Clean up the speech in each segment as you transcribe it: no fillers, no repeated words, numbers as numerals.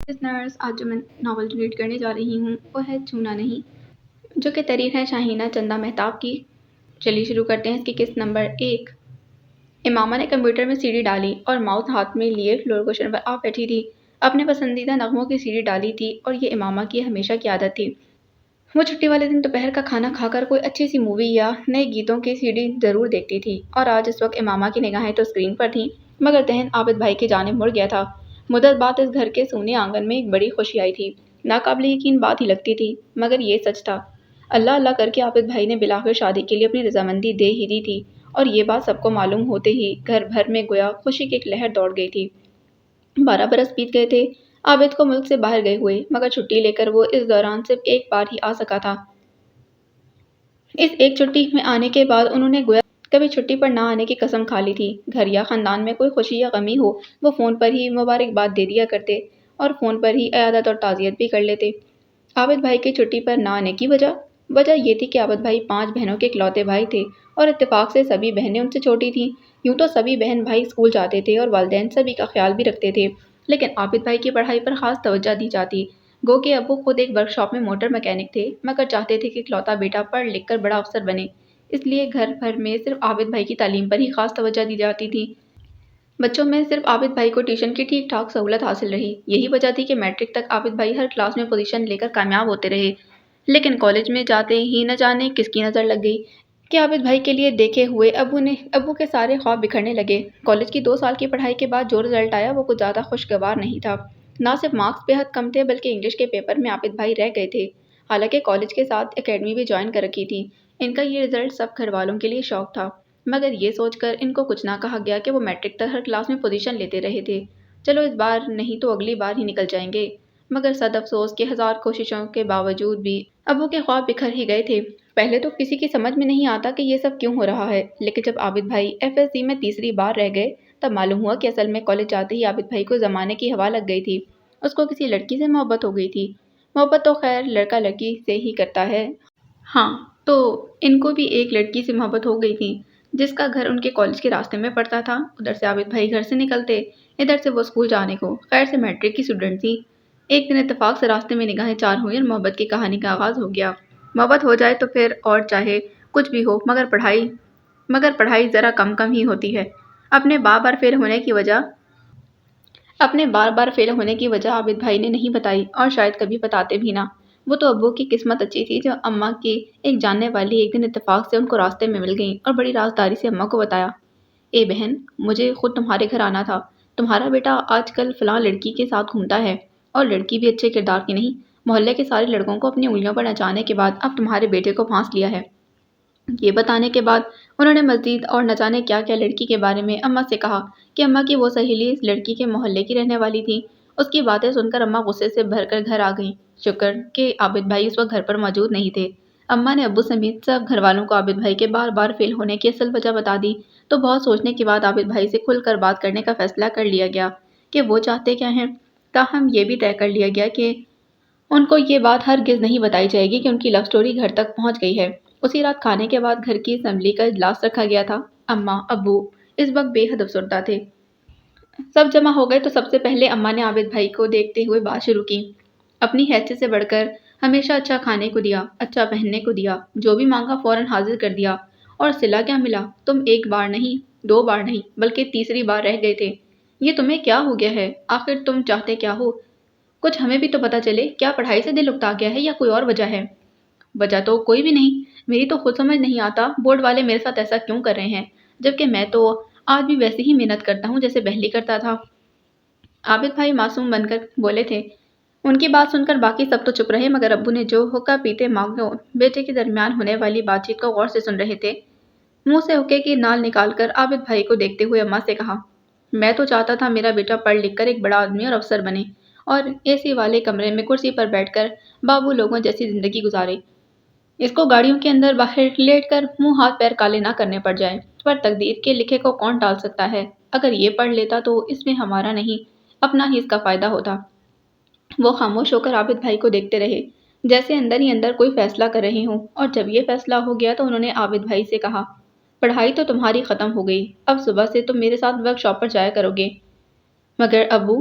Listeners آج جو میں ناول ریڈ کرنے جا رہی ہوں وہ ہے چونا نہیں، جو کہ تحریر ہے شاہینہ چندہ مہتاب کی۔ چلیے شروع کرتے ہیں اس کی قسط نمبر 1۔ امامہ نے کمپیوٹر میں سی ڈی ڈالی اور ماؤس ہاتھ میں لیے فلور کوشن پر آ بیٹھی تھی۔ اپنے پسندیدہ نغموں کی سی ڈی ڈالی تھی اور یہ امامہ کی ہمیشہ کی عادت تھی۔ وہ چھٹی والے دن دوپہر کا کھانا کھا کر کوئی اچھی سی مووی یا نئے گیتوں کی سی ڈی ضرور دیکھتی تھی، اور آج اس وقت امامہ کی نگاہیں تو اسکرین پر تھیں مگر ذہن عابد بھائی کی جانب مڑ گیا تھا۔ مدت بعد اس گھر کے سونے آنگن میں ایک بڑی خوشی آئی تھی۔ ناقابل یقین بات ہی لگتی تھی مگر یہ سچ تھا۔ اللہ اللہ کر کے عابد بھائی نے بالآخر شادی کے لیے اپنی رضامندی دے ہی دی تھی، اور یہ بات سب کو معلوم ہوتے ہی گھر بھر میں گویا خوشی کی ایک لہر دوڑ گئی تھی۔ 12 برس بیت گئے تھے عابد کو ملک سے باہر گئے ہوئے، مگر چھٹی لے کر وہ اس دوران صرف ایک بار ہی آ سکا تھا۔ اس ایک چھٹی میں آنے کے بعد انہوں نے گویا کبھی چھٹی پر نہ آنے کی قسم کھا لی تھی۔ گھر یا خاندان میں کوئی خوشی یا غمی ہو وہ فون پر ہی مبارکباد دے دیا کرتے اور فون پر ہی عیادت اور تعزیت بھی کر لیتے۔ عابد بھائی کی چھٹی پر نہ آنے کی وجہ یہ تھی کہ عابد بھائی 5 بہنوں کے اکلوتے بھائی تھے اور اتفاق سے سبھی بہنیں ان سے چھوٹی تھیں۔ یوں تو سبھی بہن بھائی اسکول جاتے تھے اور والدین سبھی کا خیال بھی رکھتے تھے، لیکن عابد بھائی کی پڑھائی پر خاص توجہ دی جاتی۔ گو کہ ابو خود ایک ورکشاپ میں موٹر میکینک تھے مگر چاہتے تھے کہ اکلوتا بیٹا پڑھ لکھ کر بڑا افسر بنے، اس لیے گھر بھر میں صرف عابد بھائی کی تعلیم پر ہی خاص توجہ دی جاتی تھی۔ بچوں میں صرف عابد بھائی کو ٹیوشن کی ٹھیک ٹھاک سہولت حاصل رہی۔ یہی وجہ تھی کہ میٹرک تک عابد بھائی ہر کلاس میں پوزیشن لے کر کامیاب ہوتے رہے، لیکن کالج میں جاتے ہی نہ جانے کس کی نظر لگ گئی کہ عابد بھائی کے لیے دیکھے ہوئے ابو کے سارے خواب بکھرنے لگے۔ کالج کی 2 سال کی پڑھائی کے بعد جو رزلٹ آیا وہ کچھ زیادہ خوشگوار نہیں تھا۔ نہ صرف مارکس بے حد کم تھے بلکہ انگلش کے پیپر میں عابد بھائی رہ گئے تھے، حالانکہ کالج کے ساتھ اکیڈمی بھی جوائن کر رکھی تھی۔ ان کا یہ رزلٹ سب گھر والوں کے لیے شوق تھا، مگر یہ سوچ کر ان کو کچھ نہ کہا گیا کہ وہ میٹرک تک ہر کلاس میں پوزیشن لیتے رہے تھے۔ چلو اس بار نہیں تو اگلی بار ہی نکل جائیں گے، مگر صد افسوس کہ 1000 کوششوں کے باوجود بھی ابو کے خواب بکھر ہی گئے تھے۔ پہلے تو کسی کی سمجھ میں نہیں آتا کہ یہ سب کیوں ہو رہا ہے، لیکن جب عابد بھائی FSC میں تیسری بار رہ گئے تب معلوم ہوا کہ اصل میں کالج جاتے ہی عابد بھائی کو زمانے کی ہوا لگ گئی تھی۔ اس کو کسی لڑکی سے محبت ہو گئی تھی۔ محبت تو خیر لڑکا لڑکی سے ہی کرتا ہے۔ ہاں تو ان کو بھی ایک لڑکی سے محبت ہو گئی تھی جس کا گھر ان کے کالج کے راستے میں پڑتا تھا۔ ادھر سے عابد بھائی گھر سے نکلتے، ادھر سے وہ اسکول جانے کو، خیر سے میٹرک کی اسٹوڈنٹ تھی۔ ایک دن اتفاق سے راستے میں نگاہیں چار ہوئی اور محبت کی کہانی کا آغاز ہو گیا۔ محبت ہو جائے تو پھر اور چاہے کچھ بھی ہو مگر پڑھائی ذرا کم ہی ہوتی ہے۔ اپنے بار بار فیل ہونے کی وجہ عابد بھائی نے نہیں بتائی اور شاید کبھی بتاتے بھی نہ۔ وہ تو ابو کی قسمت اچھی تھی جو اماں کی ایک جاننے والی ایک دن اتفاق سے ان کو راستے میں مل گئیں اور بڑی رازداری سے اماں کو بتایا، اے بہن مجھے خود تمہارے گھر آنا تھا، تمہارا بیٹا آج کل فلاں لڑکی کے ساتھ گھومتا ہے، اور لڑکی بھی اچھے کردار کی نہیں، محلے کے سارے لڑکوں کو اپنی انگلیوں پر نچانے کے بعد اب تمہارے بیٹے کو پھانس لیا ہے۔ یہ بتانے کے بعد انہوں نے مزید اور نہ جانے کیا کیا لڑکی کے بارے میں اماں سے کہا کہ اماں کی وہ سہیلی اس لڑکی کے محلے کی رہنے والی تھی۔ اس کی باتیں سن کر اماں غصے سے بھر کر گھر آ گئیں۔ شکر کہ عابد بھائی اس وقت گھر پر موجود نہیں تھے۔ اماں نے ابو سمیت سب گھر والوں کو عابد بھائی کے بار بار فیل ہونے کی اصل وجہ بتا دی تو بہت سوچنے کے بعد عابد بھائی سے کھل کر بات کرنے کا فیصلہ کر لیا گیا کہ وہ چاہتے کیا ہیں۔ تاہم یہ بھی طے کر لیا گیا کہ ان کو یہ بات ہرگز نہیں بتائی جائے گی کہ ان کی لو سٹوری گھر تک پہنچ گئی ہے۔ اسی رات کھانے کے بعد گھر کی اسمبلی کا اجلاس رکھا گیا تھا۔ اماں ابو اس وقت بے حد افسردہ تھے۔ سب جمع ہو گئے تو سب سے پہلے اماں نے عابد بھائی کو دیکھتے ہوئے بات شروع کی۔ اپنی حیثیت سے بڑھ کر ہمیشہ اچھا کھانے کو دیا، اچھا پہننے کو دیا، جو بھی مانگا فوراً حاضر کر دیا، اور صلہ کیا ملا، تم 1 بار نہیں 2 بار نہیں بلکہ تیسری بار رہ گئے تھے۔ یہ تمہیں کیا ہو گیا ہے؟ آخر تم چاہتے کیا ہو؟ کچھ ہمیں بھی تو پتہ چلے، کیا پڑھائی سے دل اکتا گیا ہے یا کوئی اور وجہ ہے؟ وجہ تو کوئی بھی نہیں، میری تو خود سمجھ نہیں آتا بورڈ والے میرے ساتھ ایسا کیوں کر رہے ہیں، جبکہ میں تو آج بھی ویسے ہی محنت کرتا ہوں جیسے پہلے کرتا تھا۔ عابد بھائی معصوم بن کر بولے تھے۔ ان کی بات سن کر باقی سب تو چپ رہے مگر ابو نے جو حقہ پیتے ماں و بیٹے کے درمیان ہونے والی بات چیت کو غور سے سن رہے تھے، منہ سے حقے کی نال نکال کر عابد بھائی کو دیکھتے ہوئے اماں سے کہا، میں تو چاہتا تھا میرا بیٹا پڑھ لکھ کر ایک بڑا آدمی اور افسر بنے اور AC والے کمرے میں کرسی پر بیٹھ کر بابو لوگوں جیسی زندگی گزارے، اس کو گاڑیوں کے اندر باہر لیٹ کر منہ ہاتھ پیر کالے نہ کرنے پڑ جائیں، پر تقدیر کے لکھے کو کون ٹال سکتا ہے، اگر یہ پڑھ لیتا تو اس میں ہمارا نہیں اپنا ہی اس کا فائدہ ہوتا۔ وہ خاموش ہو کر عابد بھائی کو دیکھتے رہے جیسے اندر ہی اندر کوئی فیصلہ کر رہے ہوں، اور جب یہ فیصلہ ہو گیا تو انہوں نے عابد بھائی سے کہا، پڑھائی تو تمہاری ختم ہو گئی، اب صبح سے تم میرے ساتھ ورک شاپ پر جایا کرو گے۔ مگر ابو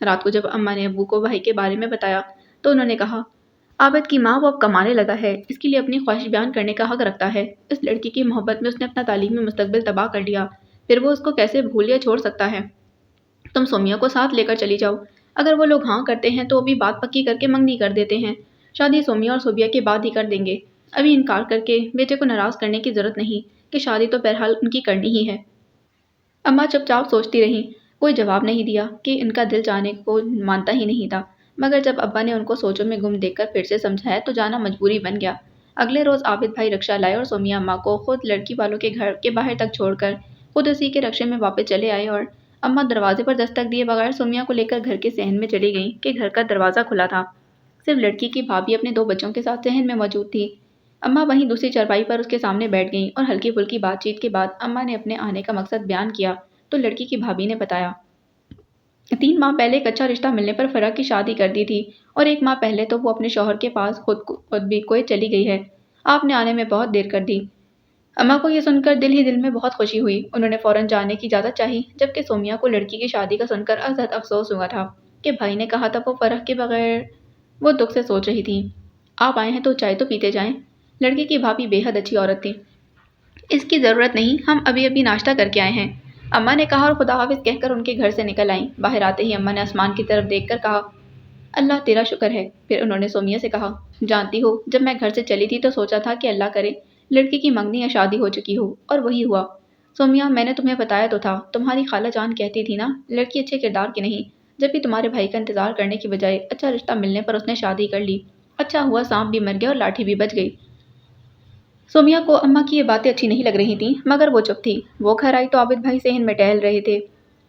رات کو جب اماں نے ابو کو بھائی کے بارے میں بتایا تو انہوں نے کہا، عابد کی ماں وہ اب کمانے لگا ہے، اس کے لیے اپنی خواہش بیان کرنے کا حق رکھتا ہے۔ اس لڑکی کی محبت میں اس نے اپنا تعلیمی مستقبل تباہ کر لیا، پھر وہ اس کو کیسے بھول یا چھوڑ سکتا ہے؟ تم سومیا کو ساتھ لے کر چلی جاؤ، اگر وہ لوگ ہاں کرتے ہیں تو ابھی بات پکی کر کے منگنی کر دیتے ہیں، شادی سومیا اور صوبیہ کے بعد ہی کر دیں گے۔ ابھی انکار کر کے بیٹے کو ناراض کرنے کی ضرورت نہیں کہ شادی تو بہرحال ان کی کرنی ہی ہے۔ اماں چپ چاپ سوچتی رہیں، کوئی جواب نہیں دیا کہ ان کا دل جانے کو مانتا ہی نہیں تھا، مگر جب ابا نے ان کو سوچوں میں گم دیکھ کر پھر سے سمجھایا تو جانا مجبوری بن گیا۔ اگلے روز عابد بھائی رکشہ لائے اور سومیا اماں کو خود لڑکی والوں کے گھر کے باہر تک چھوڑ کر خود اسی کے رکشے میں واپس چلے آئے، اور اماں دروازے پر دستک دیے بغیر سومیا کو لے کر گھر کے صحن میں چلی گئیں کہ گھر کا دروازہ کھلا تھا۔ صرف لڑکی کی بھابھی اپنے 2 بچوں کے ساتھ صحن میں موجود تھی۔ اماں وہیں دوسری چارپائی پر اس کے سامنے بیٹھ گئیں اور ہلکی پھلکی بات چیت کے بعد اماں نے اپنے آنے کا مقصد بیان کیا تو لڑکی کی بھابھی نے بتایا، 3 ماہ پہلے ایک اچھا رشتہ ملنے پر فرح کی شادی کر دی تھی، اور 1 ماہ پہلے تو وہ اپنے شوہر کے پاس خود بھی کویت چلی گئی ہے۔ آپ نے آنے میں بہت دیر کر دی۔ اماں کو یہ سن کر دل ہی دل میں بہت خوشی ہوئی۔ انہوں نے فوراً جانے کی اجازت چاہی، جبکہ سومیا کو لڑکی کی شادی کا سن کر ازحد افسوس ہوا تھا کہ بھائی نے کہا تھا وہ فرح کے بغیر وہ دکھ سے سوچ رہی تھی۔ آپ آئے ہیں تو چائے تو پیتے جائیں۔ لڑکی کی بھابھی بے حد اچھی عورت تھی۔ اس کی ضرورت نہیں، ہم ابھی ابھی ناشتہ کر کے آئے ہیں، اماں نے کہا اور خدا حافظ کہہ کر ان کے گھر سے نکل آئیں۔ باہر آتے ہی اماں نے آسمان کی طرف دیکھ کر کہا، اللہ تیرا شکر ہے۔ پھر انہوں نے سومیا سے کہا، جانتی ہو جب میں گھر سے چلی تھی تو سوچا تھا کہ اللہ کرے لڑکی کی منگنی یا شادی ہو چکی ہو، اور وہی ہوا۔ سومیا میں نے تمہیں بتایا تو تھا، تمہاری خالہ جان کہتی تھی نا لڑکی اچھے کردار کی نہیں، جب بھی تمہارے بھائی کا انتظار کرنے کی بجائے اچھا رشتہ ملنے پر اس نے شادی کر لی۔ اچھا ہوا سانپ بھی مر گیا اور لاٹھی بھی بچ گئی۔ سومیا کو اماں کی یہ باتیں اچھی نہیں لگ رہی تھیں، مگر وہ چپ تھی۔ وہ گھر آئی تو عابد بھائی صحن میں ٹہل رہے تھے۔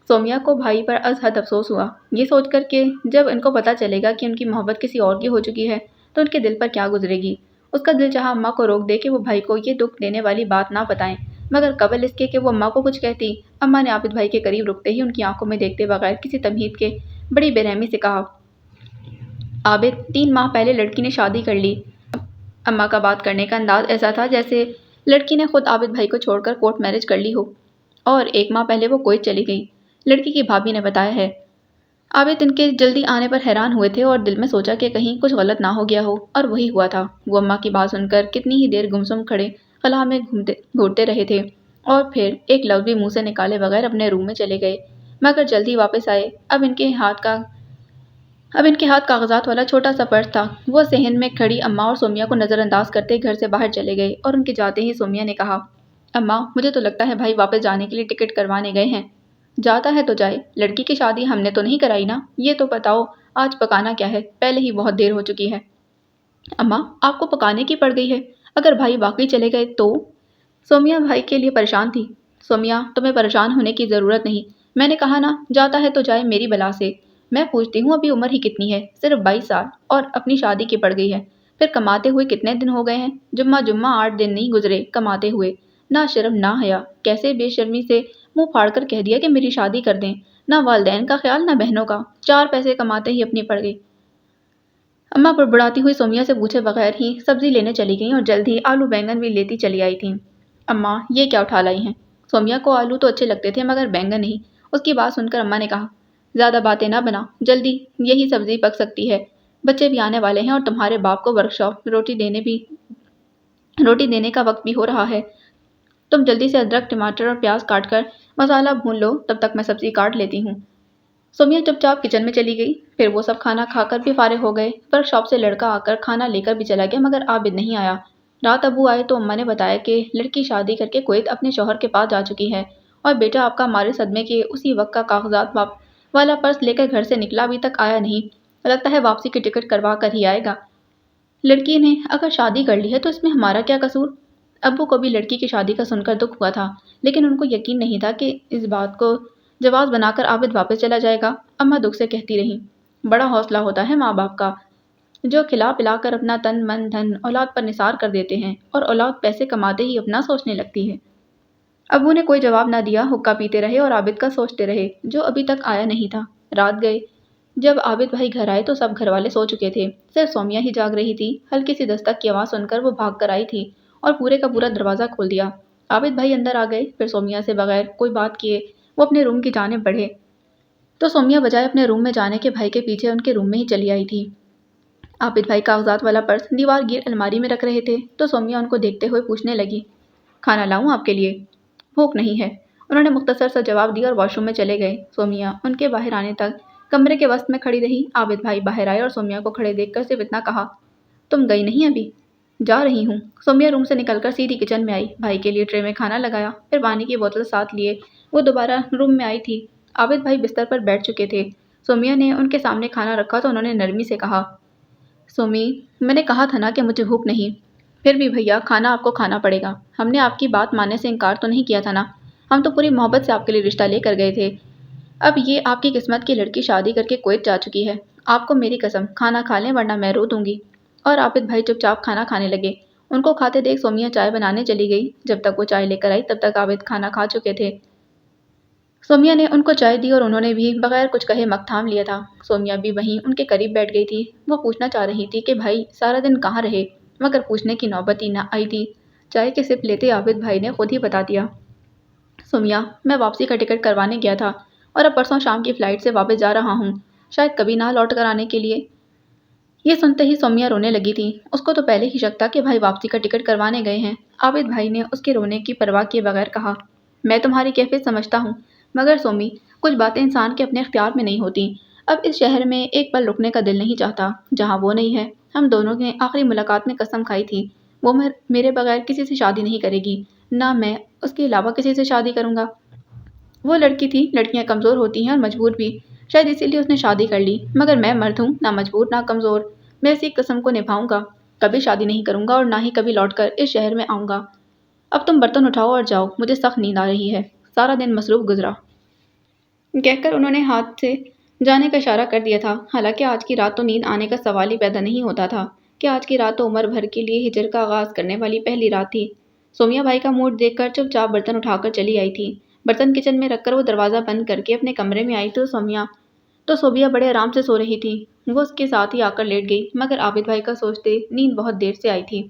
سومیا کو بھائی پر ازحد افسوس ہوا، یہ سوچ کر کہ جب ان کو پتہ چلے گا کہ ان کی محبت کسی اور کی ہو چکی ہے تو ان کے دل پر کیا گزرے گی۔ اس کا دل چاہا اماں کو روک دے کہ وہ بھائی کو یہ دکھ دینے والی بات نہ بتائیں، مگر قبل اس کے کہ وہ اماں کو کچھ کہتی، اماں نے عابد بھائی کے قریب رکتے ہی ان کی آنکھوں میں دیکھتے بغیر کسی تمہید کے بڑی بے رحمی سے کہا، عابد 3 ماہ پہلے لڑکی نے شادی کر لی۔ اماں کا بات کرنے کا انداز ایسا تھا جیسے لڑکی نے خود عابد بھائی کو چھوڑ کر کورٹ میرج کر لی ہو، اور 1 ماہ پہلے وہ کویت چلی گئی۔ لڑکی کی بھابھی نے بتایا ہے۔ عابد ان کے جلدی آنے پر حیران ہوئے تھے اور دل میں سوچا کہ کہیں کچھ غلط نہ ہو گیا ہو، اور وہی ہوا تھا۔ وہ اماں کی بات سن کر کتنی ہی دیر گمسم کھڑے خلا میں گھورتے رہے تھے، اور پھر ایک لفظ بھی منہ سے نکالے بغیر اپنے روم میں چلے گئے، مگر جلدی واپس آئے۔ اب ان کے ہاتھ کاغذات والا چھوٹا سا پرس تھا۔ وہ صحن میں کھڑی اماں اور سومیا کو نظر انداز کرتے گھر سے باہر چلے گئے، اور ان کے جاتے ہی سومیا نے کہا، اماں مجھے تو لگتا ہے بھائی واپس جانے کے لیے ٹکٹ کروانے گئے ہیں۔ جاتا ہے تو جائے، لڑکی کی شادی ہم نے تو نہیں کرائی نا؟ یہ تو بتاؤ آج پکانا کیا ہے؟ پہلے ہی بہت دیر ہو چکی ہے۔ اماں آپ کو پکانے کی پڑ گئی ہے؟ اگر بھائی واقعی چلے گئے تو؟ سومیا بھائی کے لیے پریشان تھی۔ سومیا تمہیں پریشان ہونے کی ضرورت نہیں، میں نے کہا نا جاتا ہے تو جائے میری بلا سے۔ میں پوچھتی ہوں ابھی عمر ہی کتنی ہے؟ صرف 22 سال، اور اپنی شادی کی پڑ گئی ہے۔ پھر کماتے ہوئے کتنے دن ہو گئے ہیں؟ جمعہ 8 دن نہیں گزرے کماتے ہوئے۔ نہ شرم نہ حیا، کیسے بے شرمی سے منہ پھاڑ کر کہہ دیا کہ میری شادی کر دیں۔ نہ والدین کا خیال نہ بہنوں کا، 4 پیسے کماتے ہی اپنی پڑ گئی۔ اماں بڑبڑاتی ہوئی سومیا سے پوچھے بغیر ہی سبزی لینے چلی گئیں اور جلد ہی آلو بینگن بھی لیتی چلی آئی تھیں۔ اماں یہ کیا اٹھا لائی ہیں؟ سومیا کو آلو تو اچھے لگتے تھے مگر بینگن نہیں۔ اس کی بات سن کر اماں نے کہا، زیادہ باتیں نہ بنا، جلدی یہی سبزی پک سکتی ہے، بچے بھی آنے والے ہیں اور تمہارے باپ کو ورکشاپ روٹی دینے کا وقت بھی ہو رہا ہے۔ تم جلدی سے ادرک ٹماٹر اور پیاز کاٹ کر مسالہ بھون لو، تب تک میں سبزی کاٹ لیتی ہوں۔ سومیا چپ چاپ کچن میں چلی گئی۔ پھر وہ سب کھانا کھا کر بھی فارغ ہو گئے۔ ورک شاپ سے لڑکا آ کر کھانا لے کر بھی چلا گیا مگر عابد نہیں آیا۔ رات ابو آئے تو اماں نے بتایا کہ لڑکی شادی کر کے کویت اپنے شوہر کے پاس جا چکی ہے، اور بیٹا آپ کا مارے صدمے کے اسی وقت کا کاغذات والا پرس لے کر گھر سے نکلا، ابھی تک آیا نہیں، لگتا ہے واپسی کی ٹکٹ کروا کر ہی آئے گا۔ لڑکی نے اگر شادی کر لی ہے تو اس میں ہمارا کیا قصور؟ ابو کو بھی لڑکی کی شادی کا سن کر دکھ ہوا تھا، لیکن ان کو یقین نہیں تھا کہ اس بات کو جواز بنا کر عابد واپس چلا جائے گا۔ اماں دکھ سے کہتی رہیں، بڑا حوصلہ ہوتا ہے ماں باپ کا، جو کھلا پلا کر اپنا تن من دھن اولاد پر نثار کر دیتے ہیں، اور اولاد پیسے کماتے ہی اپنا سوچنے لگتی ہے۔ ابو نے کوئی جواب نہ دیا، حقہ پیتے رہے اور عابد کا سوچتے رہے جو ابھی تک آیا نہیں تھا۔ رات گئے۔ جب عابد بھائی گھر آئے تو سب گھر والے سو چکے تھے، صرف سومیا ہی جاگ رہی تھی۔ ہلکی سی دستک کی آواز سن کر وہ بھاگ کر آئی تھی اور پورے کا پورا دروازہ کھول دیا۔ عابد بھائی اندر آ گئے، پھر سومیا سے بغیر کوئی بات کیے وہ اپنے روم کی جانب بڑھے۔ تو سومیا بجائے اپنے روم میں جانے کے بھائی کے پیچھے ان کے روم میں ہی چلی آئی تھی۔ عابد بھائی کاغذات والا پرس دیوار گیر الماری میں رکھ رہے تھے تو سومیا ان کو دیکھتے ہوئے پوچھنے لگی، کھانا لاؤں آپ کے لیے؟ بھوک نہیں ہے، انہوں نے مختصر سا جواب دیا اور واش روم میں چلے گئے۔ سومیا ان کے باہر آنے تک کمرے کے وسط میں کھڑی رہی۔ عابد بھائی باہر آئے اور سومیا کو کھڑے دیکھ کر صرف اتنا کہا، تم گئی نہیں ابھی؟ جا رہی ہوں۔ سومیا روم سے نکل کر سیدھی کچن میں آئی، بھائی کے لیے ٹرے میں کھانا لگایا، پھر پانی کی بوتل ساتھ لیے وہ دوبارہ روم میں آئی تھی۔ عابد بھائی بستر پر بیٹھ چکے تھے۔ سومیا نے ان کے سامنے کھانا رکھا تو انہوں نے نرمی سے کہا، سومی، میں نے کہا تھا نا کہ مجھے بھوک نہیں۔ پھر بھی بھیا کھانا آپ کو کھانا پڑے گا، ہم نے آپ کی بات ماننے سے انکار تو نہیں کیا تھا نا، ہم تو پوری محبت سے آپ کے لیے رشتہ لے کر گئے تھے۔ اب یہ آپ کی قسمت کی لڑکی شادی کر کے کویت جا چکی ہے، آپ کو میری قسم کھانا کھا لیں ورنہ میں رو دوں گی۔ اور عابد بھائی چپ چاپ کھانا کھانے لگے۔ ان کو کھاتے دیکھ سومیا چائے بنانے چلی گئی۔ جب تک وہ چائے لے کر آئی تب تک عابد کھانا کھا چکے تھے۔ سومیا نے ان کو چائے دی اور انہوں نے بھی بغیر کچھ کہے مگ تھام لیا تھا۔ سومیا بھی وہیں ان کے قریب بیٹھ گئی تھی۔ وہ پوچھنا چاہ رہی تھی کہ بھائی سارا دن کہاں رہے، مگر پوچھنے کی نوبت ہی نہ آئی تھی۔ چائے کے سپ لیتے عابد بھائی نے خود ہی بتا دیا، سومیا، میں واپسی کا ٹکٹ کروانے گیا تھا اور اب پرسوں شام کی فلائٹ سے واپس جا رہا ہوں، شاید کبھی نہ لوٹ کر آنے کے لیے۔ یہ سنتے ہی سومیا رونے لگی تھی۔ اس کو تو پہلے ہی شک تھا کہ بھائی واپسی کا ٹکٹ کروانے گئے ہیں۔ عابد بھائی نے اس کے رونے کی پرواہ کیے بغیر کہا، میں تمہاری کیفیت سمجھتا ہوں، مگر سومی، کچھ باتیں انسان کے اپنے اختیار میں نہیں ہوتی۔ اب اس شہر میں ایک پل رکنے کا دل نہیں چاہتا جہاں وہ نہیں ہے۔ ہم دونوں نے آخری ملاقات میں قسم کھائی تھی، وہ میرے بغیر کسی سے شادی نہیں کرے گی، نہ میں اس کے علاوہ کسی سے شادی کروں گا۔ وہ لڑکی تھی، لڑکیاں کمزور ہوتی ہیں اور مجبور بھی، شاید اسی لیے اس نے شادی کر لی، مگر میں مرد ہوں، نہ مجبور نہ کمزور۔ میں اسی قسم کو نبھاؤں گا، کبھی شادی نہیں کروں گا اور نہ ہی کبھی لوٹ کر اس شہر میں آؤں گا۔ اب تم برتن اٹھاؤ اور جاؤ، مجھے سخت نیند آ رہی ہے، سارا دن مصروف گزرا۔ کہہ کر انہوں نے ہاتھ سے جانے کا اشارہ کر دیا تھا۔ حالانکہ آج کی رات تو نیند آنے کا سوال ہی پیدا نہیں ہوتا تھا کہ آج کی رات تو عمر بھر کے لیے ہجر کا آغاز کرنے والی پہلی رات تھی۔ سومیا بھائی کا موڈ دیکھ کر چپ چاپ برتن اٹھا کر چلی آئی تھی۔ برتن کچن میں رکھ کر وہ دروازہ بند کر کے اپنے کمرے میں آئی تو صوبیہ بڑے آرام سے سو رہی تھی۔ وہ اس کے ساتھ ہی آ کر لیٹ گئی، مگر عابد بھائی کا سوچتے نیند بہت دیر سے آئی تھی۔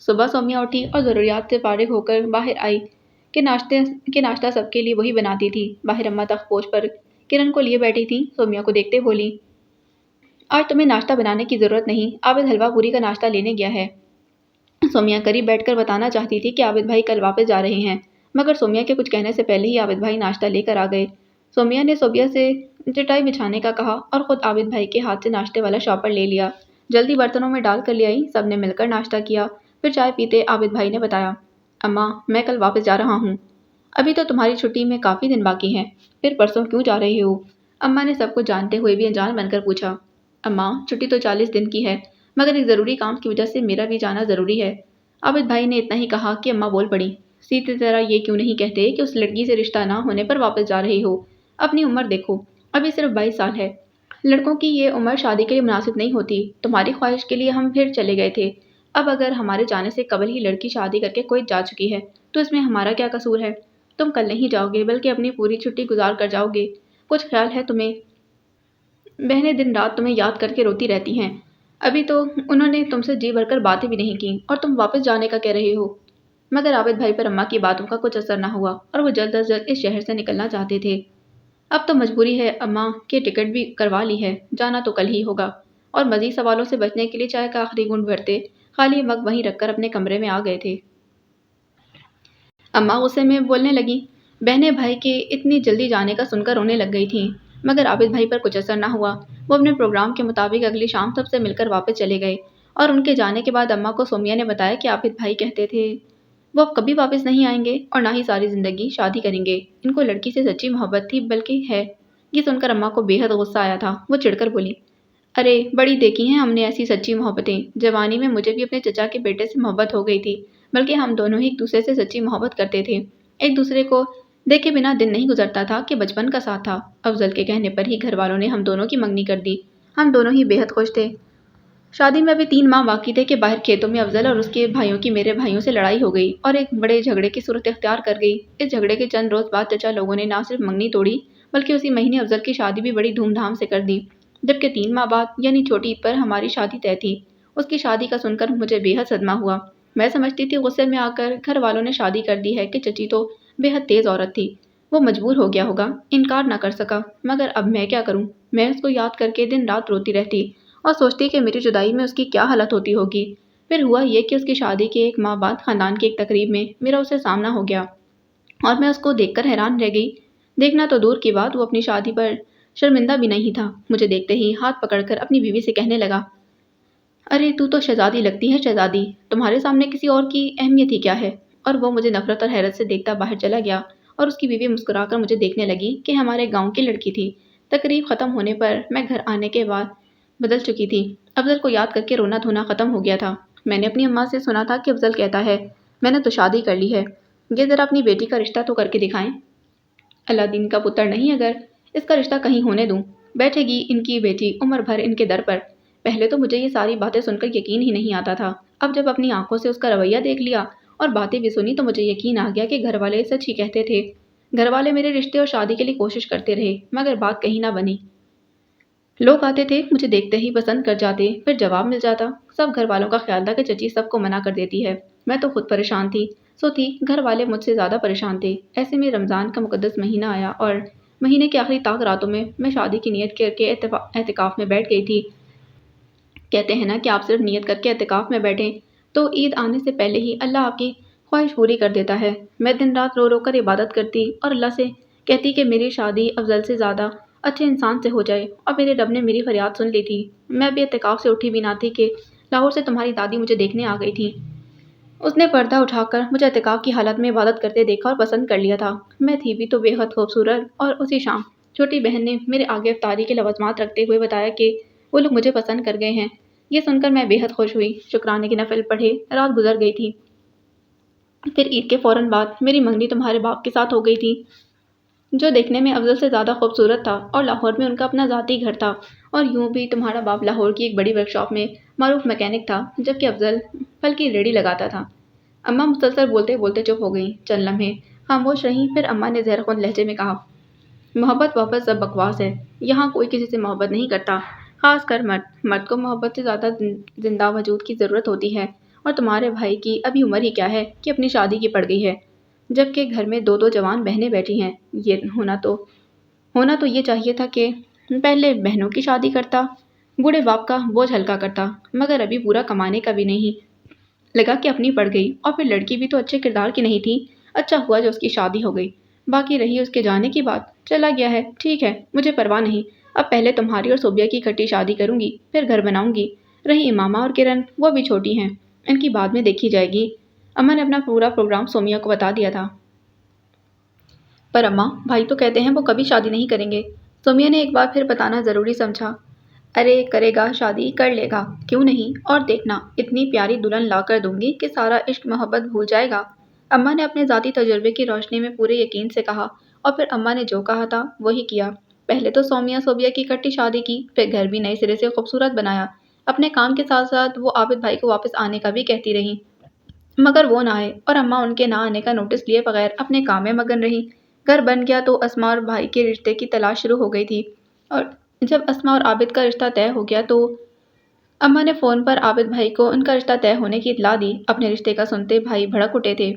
صبح سومیا اٹھی اور ضروریات سے فارغ ہو کر باہر آئی کہ ناشتہ سب کے لیے وہی بناتی تھی۔ باہر اماں تخت پوش پر کرن کو لیے بیٹھی تھی۔ سومیا کو دیکھتے بولی، آج تمہیں ناشتہ بنانے کی ضرورت نہیں، عابد حلوہ پوری کا ناشتہ لینے گیا ہے۔ سومیا قریب بیٹھ کر بتانا چاہتی تھی کہ عابد بھائی کل واپس جا رہے ہیں، مگر سومیا کے کچھ کہنے سے پہلے ہی عابد بھائی ناشتہ لے کر آ گئے۔ سومیا نے صوبیہ سے چٹائی بچھانے کا کہا اور خود عابد بھائی کے ہاتھ سے ناشتے والا شاپر لے لیا۔ جلدی برتنوں میں ڈال کر لے آئی، سب نے مل کر ناشتہ کیا۔ پھر چائے پیتے عابد بھائی نے بتایا، اماں، میں کل واپس جا رہا ہوں۔ ابھی تو تمہاری چھٹی میں کافی دن باقی ہیں، پھر پرسوں کیوں جا رہے ہو؟ اماں نے سب کچھ جانتے ہوئے بھی انجان بن کر پوچھا۔ اماں، چھٹی تو 40 دن کی ہے، مگر ایک ضروری کام کی وجہ سے میرا بھی جانا ضروری ہے۔ عابد بھائی نے اتنا ہی کہا کہ اماں بول پڑی، سیدھی طرح یہ کیوں نہیں کہتے کہ اس لڑکی سے رشتہ نہ ہونے پر واپس جا رہے ہو؟ اپنی عمر دیکھو، ابھی صرف 22 سال ہے۔ لڑکوں کی یہ عمر شادی کے لیے مناسب نہیں ہوتی۔ تمہاری خواہش کے لیے ہم پھر چلے گئے تھے، اب اگر ہمارے جانے سے قبل ہی لڑکی شادی کر کے کویت جا چکی ہے تو اس میں ہمارا کیا قصور ہے؟ تم کل نہیں جاؤ گے بلکہ اپنی پوری چھٹی گزار کر جاؤ گے، کچھ خیال ہے تمہیں؟ بہنیں دن رات تمہیں یاد کر کے روتی رہتی ہیں، ابھی تو انہوں نے تم سے جی بھر کر باتیں بھی نہیں کی اور تم واپس جانے کا کہہ رہے ہو۔ مگر عابد بھائی پر اماں کی باتوں کا کچھ اثر نہ ہوا اور وہ جلد از جلد اس شہر سے نکلنا چاہتے تھے۔ اب تو مجبوری ہے اماں کہ ٹکٹ بھی کروا لی ہے، جانا تو کل ہی ہوگا۔ اور مزید سوالوں سے بچنے کے لیے چائے کا آخری گھونٹ بھرتے خالی مگ وہیں رکھ کر اپنے کمرے میں آ گئے تھے۔ اماں غصے میں بولنے لگی، بہنیں بھائی کے اتنی جلدی جانے کا سن کر رونے لگ گئی تھیں، مگر عابد بھائی پر کچھ اثر نہ ہوا۔ وہ اپنے پروگرام کے مطابق اگلی شام سب سے مل کر واپس چلے گئے اور ان کے جانے کے بعد اماں کو سومیا نے بتایا کہ عابد بھائی کہتے تھے وہ اب کبھی واپس نہیں آئیں گے اور نہ ہی ساری زندگی شادی کریں گے۔ ان کو لڑکی سے سچی محبت تھی، بلکہ ہے۔ یہ سن کر اماں کو بے حد غصہ آیا تھا۔ وہ چڑھ کر بولی، ارے بڑی دیکھی ہیں ہم نے ایسی سچی محبتیں، جوانی میں مجھے بھی اپنے چچا کے بیٹے سے محبت ہو گئی تھی، بلکہ ہم دونوں ہی ایک دوسرے سے سچی محبت کرتے تھے، ایک دوسرے کو دیکھے بنا دن نہیں گزرتا تھا کہ بچپن کا ساتھ تھا۔ افضل کے کہنے پر ہی گھر والوں نے ہم دونوں کی منگنی کر دی، ہم دونوں ہی بے حد خوش تھے۔ شادی میں ابھی 3 ماہ باقی تھے کہ باہر کھیتوں میں افضل اور اس کے بھائیوں کی میرے بھائیوں سے لڑائی ہو گئی اور ایک بڑے جھگڑے کی صورت اختیار کر گئی۔ اس جھگڑے کے چند روز بعد چچا لوگوں نے نہ صرف منگنی توڑی بلکہ اسی مہینے افضل کی شادی بھی بڑی دھوم دھام سے کر دی، جبکہ 3 ماہ بعد یعنی چھوٹی عید پر ہماری شادی طے تھی۔ اس کی شادی کا سن کر مجھے بے حد صدمہ ہوا۔ میں سمجھتی تھی غصے میں آ کر گھر والوں نے شادی کر دی ہے کہ چچی تو بے حد تیز عورت تھی، وہ مجبور ہو گیا ہوگا، انکار نہ کر سکا، مگر اب میں کیا کروں؟ میں اس کو یاد کر کے دن رات روتی رہتی اور سوچتی کہ میری جدائی میں اس کی کیا حالت ہوتی ہوگی۔ پھر ہوا یہ کہ اس کی شادی کے ایک ماہ بعد خاندان کی ایک تقریب میں میرا اسے سامنا ہو گیا اور میں اس کو دیکھ کر حیران رہ گئی۔ دیکھنا تو دور کی بات، وہ اپنی شادی پر شرمندہ بھی نہیں تھا۔ مجھے دیکھتے ہی ہاتھ پکڑ کر اپنی بیوی سے کہنے لگا، ارے تو شہزادی لگتی ہے شہزادی، تمہارے سامنے کسی اور کی اہمیت ہی کیا ہے؟ اور وہ مجھے نفرت اور حیرت سے دیکھتا باہر چلا گیا اور اس کی بیوی مسکرا کر مجھے دیکھنے لگی کہ ہمارے گاؤں کی لڑکی تھی۔ تقریب ختم ہونے پر میں گھر آنے کے بعد بدل چکی تھی۔ افضل کو یاد کر کے رونا دھونا ختم ہو گیا تھا۔ میں نے اپنی اماں سے سنا تھا کہ افضل کہتا ہے، میں نے تو شادی کر لی ہے، یہ ذرا اپنی بیٹی کا رشتہ تو کر کے دکھائیں۔ اللہ دین کا پتر نہیں، اگر اس کا رشتہ کہیں ہونے دوں، بیٹھے گی ان کی بیٹی عمر بھر ان کے در پر۔ پہلے تو مجھے یہ ساری باتیں سن کر یقین ہی نہیں آتا تھا۔ اب جب اپنی آنکھوں سے اس کا رویہ دیکھ لیا اور باتیں بھی سنی تو مجھے یقین آ گیا کہ گھر والے سچ ہی کہتے تھے۔ گھر والے میرے رشتے اور شادی کے لیے کوشش کرتے رہے، مگر بات کہیں نہ بنی۔ لوگ آتے تھے، مجھے دیکھتے ہی پسند کر جاتے، پھر جواب مل جاتا۔ سب گھر والوں کا خیال تھا کہ چچی سب کو منع کر دیتی ہے۔ میں تو خود پریشان تھی، سو تھی گھر والے مجھ سے زیادہ پریشان تھے۔ ایسے میں رمضان کا مقدس مہینہ آیا اور مہینے کے آخری طاق راتوں میں شادی کی نیت کر کے اعتکاف میں بیٹھ گئی تھی۔ کہتے ہیں نا کہ آپ صرف نیت کر کے اعتکاف میں بیٹھیں تو عید آنے سے پہلے ہی اللہ آپ کی خواہش پوری کر دیتا ہے۔ میں دن رات رو رو کر عبادت کرتی اور اللہ سے کہتی کہ میری شادی افضل سے زیادہ اچھے انسان سے ہو جائے، اور میرے رب نے میری فریاد سن لی تھی۔ میں ابھی اعتکاف سے اٹھی بھی نہ تھی کہ لاہور سے تمہاری دادی مجھے دیکھنے آ گئی تھی۔ اس نے پردہ اٹھا کر مجھے اعتکاف کی حالت میں عبادت کرتے دیکھا اور پسند کر لیا تھا۔ میں تھی بھی تو بے حد خوبصورت، اور اسی شام چھوٹی بہن نے میرے آگے افطاری کے لوازمات رکھتے ہوئے بتایا کہ وہ لوگ مجھے پسند کر گئے ہیں۔ یہ سن کر میں بے حد خوش ہوئی، شکرانے کے نفل پڑھے، رات گزر گئی تھی۔ پھر عید کے فوراً بعد میری منگنی تمہارے باپ کے ساتھ ہو گئی تھی، جو دیکھنے میں افضل سے زیادہ خوبصورت تھا اور لاہور میں ان کا اپنا ذاتی گھر تھا۔ اور یوں بھی تمہارا باپ لاہور کی ایک بڑی ورکشاپ میں معروف میکینک تھا، جبکہ افضل پھل کی ریڑھی لگاتا تھا۔ اماں مسلسل بولتے بولتے چپ ہو گئیں، چند لمحے خاموش رہیں، پھر اماں نے زہر خوند لہجے میں کہا، محبت وحبت سب بکواس ہے، یہاں کوئی کسی سے محبت نہیں کرتا، خاص کر مرد کو محبت سے زیادہ زندہ وجود کی ضرورت ہوتی ہے، اور تمہارے بھائی کی ابھی عمر ہی کیا ہے کہ اپنی شادی کی پڑ گئی ہے، جبکہ گھر میں دو جوان بہنیں بیٹھی ہیں۔ یہ ہونا تو یہ چاہیے تھا کہ پہلے بہنوں کی شادی کرتا، بوڑھے باپ کا بوجھ ہلکا کرتا، مگر ابھی پورا کمانے کا بھی نہیں لگا کہ اپنی پڑ گئی، اور پھر لڑکی بھی تو اچھے کردار کی نہیں تھی۔ اچھا ہوا جو اس کی شادی ہو گئی، باقی رہی اس کے جانے کی بات، چلا گیا ہے، ٹھیک ہے، مجھے پرواہ نہیں۔ اب پہلے تمہاری اور صوبیہ کی اکٹھی شادی کروں گی، پھر گھر بناؤں گی۔ رہی امامہ اور کرن، وہ بھی چھوٹی ہیں، ان کی بعد میں دیکھی جائے گی۔ اماں نے اپنا پورا پروگرام سومیا کو بتا دیا تھا۔ پر اماں، بھائی تو کہتے ہیں وہ کبھی شادی نہیں کریں گے۔ سومیا نے ایک بار پھر بتانا ضروری سمجھا۔ ارے کرے گا، شادی کر لے گا، کیوں نہیں، اور دیکھنا اتنی پیاری دلہن لا کر دوں گی کہ سارا عشق محبت بھول جائے گا۔ اماں نے اپنے ذاتی تجربے کی روشنی میں پورے یقین سے کہا، اور پھر اماں نے جو کہا تھا وہی کیا۔ پہلے تو صوبیہ کی اکٹھی شادی کی، پھر گھر بھی نئے سرے سے خوبصورت بنایا۔ اپنے کام کے ساتھ ساتھ وہ عابد بھائی کو واپس آنے کا بھی کہتی رہی، مگر وہ نہ آئے، اور اماں ان کے نہ آنے کا نوٹس لیے بغیر اپنے کام میں مگن رہی۔ گھر بن گیا تو اسما اور بھائی کے رشتے کی تلاش شروع ہو گئی تھی، اور جب اسما اور عابد کا رشتہ طے ہو گیا تو اماں نے فون پر عابد بھائی کو ان کا رشتہ طے ہونے کی اطلاع دی۔ اپنے رشتے کا سنتے بھائی بھڑک اٹھے تھے،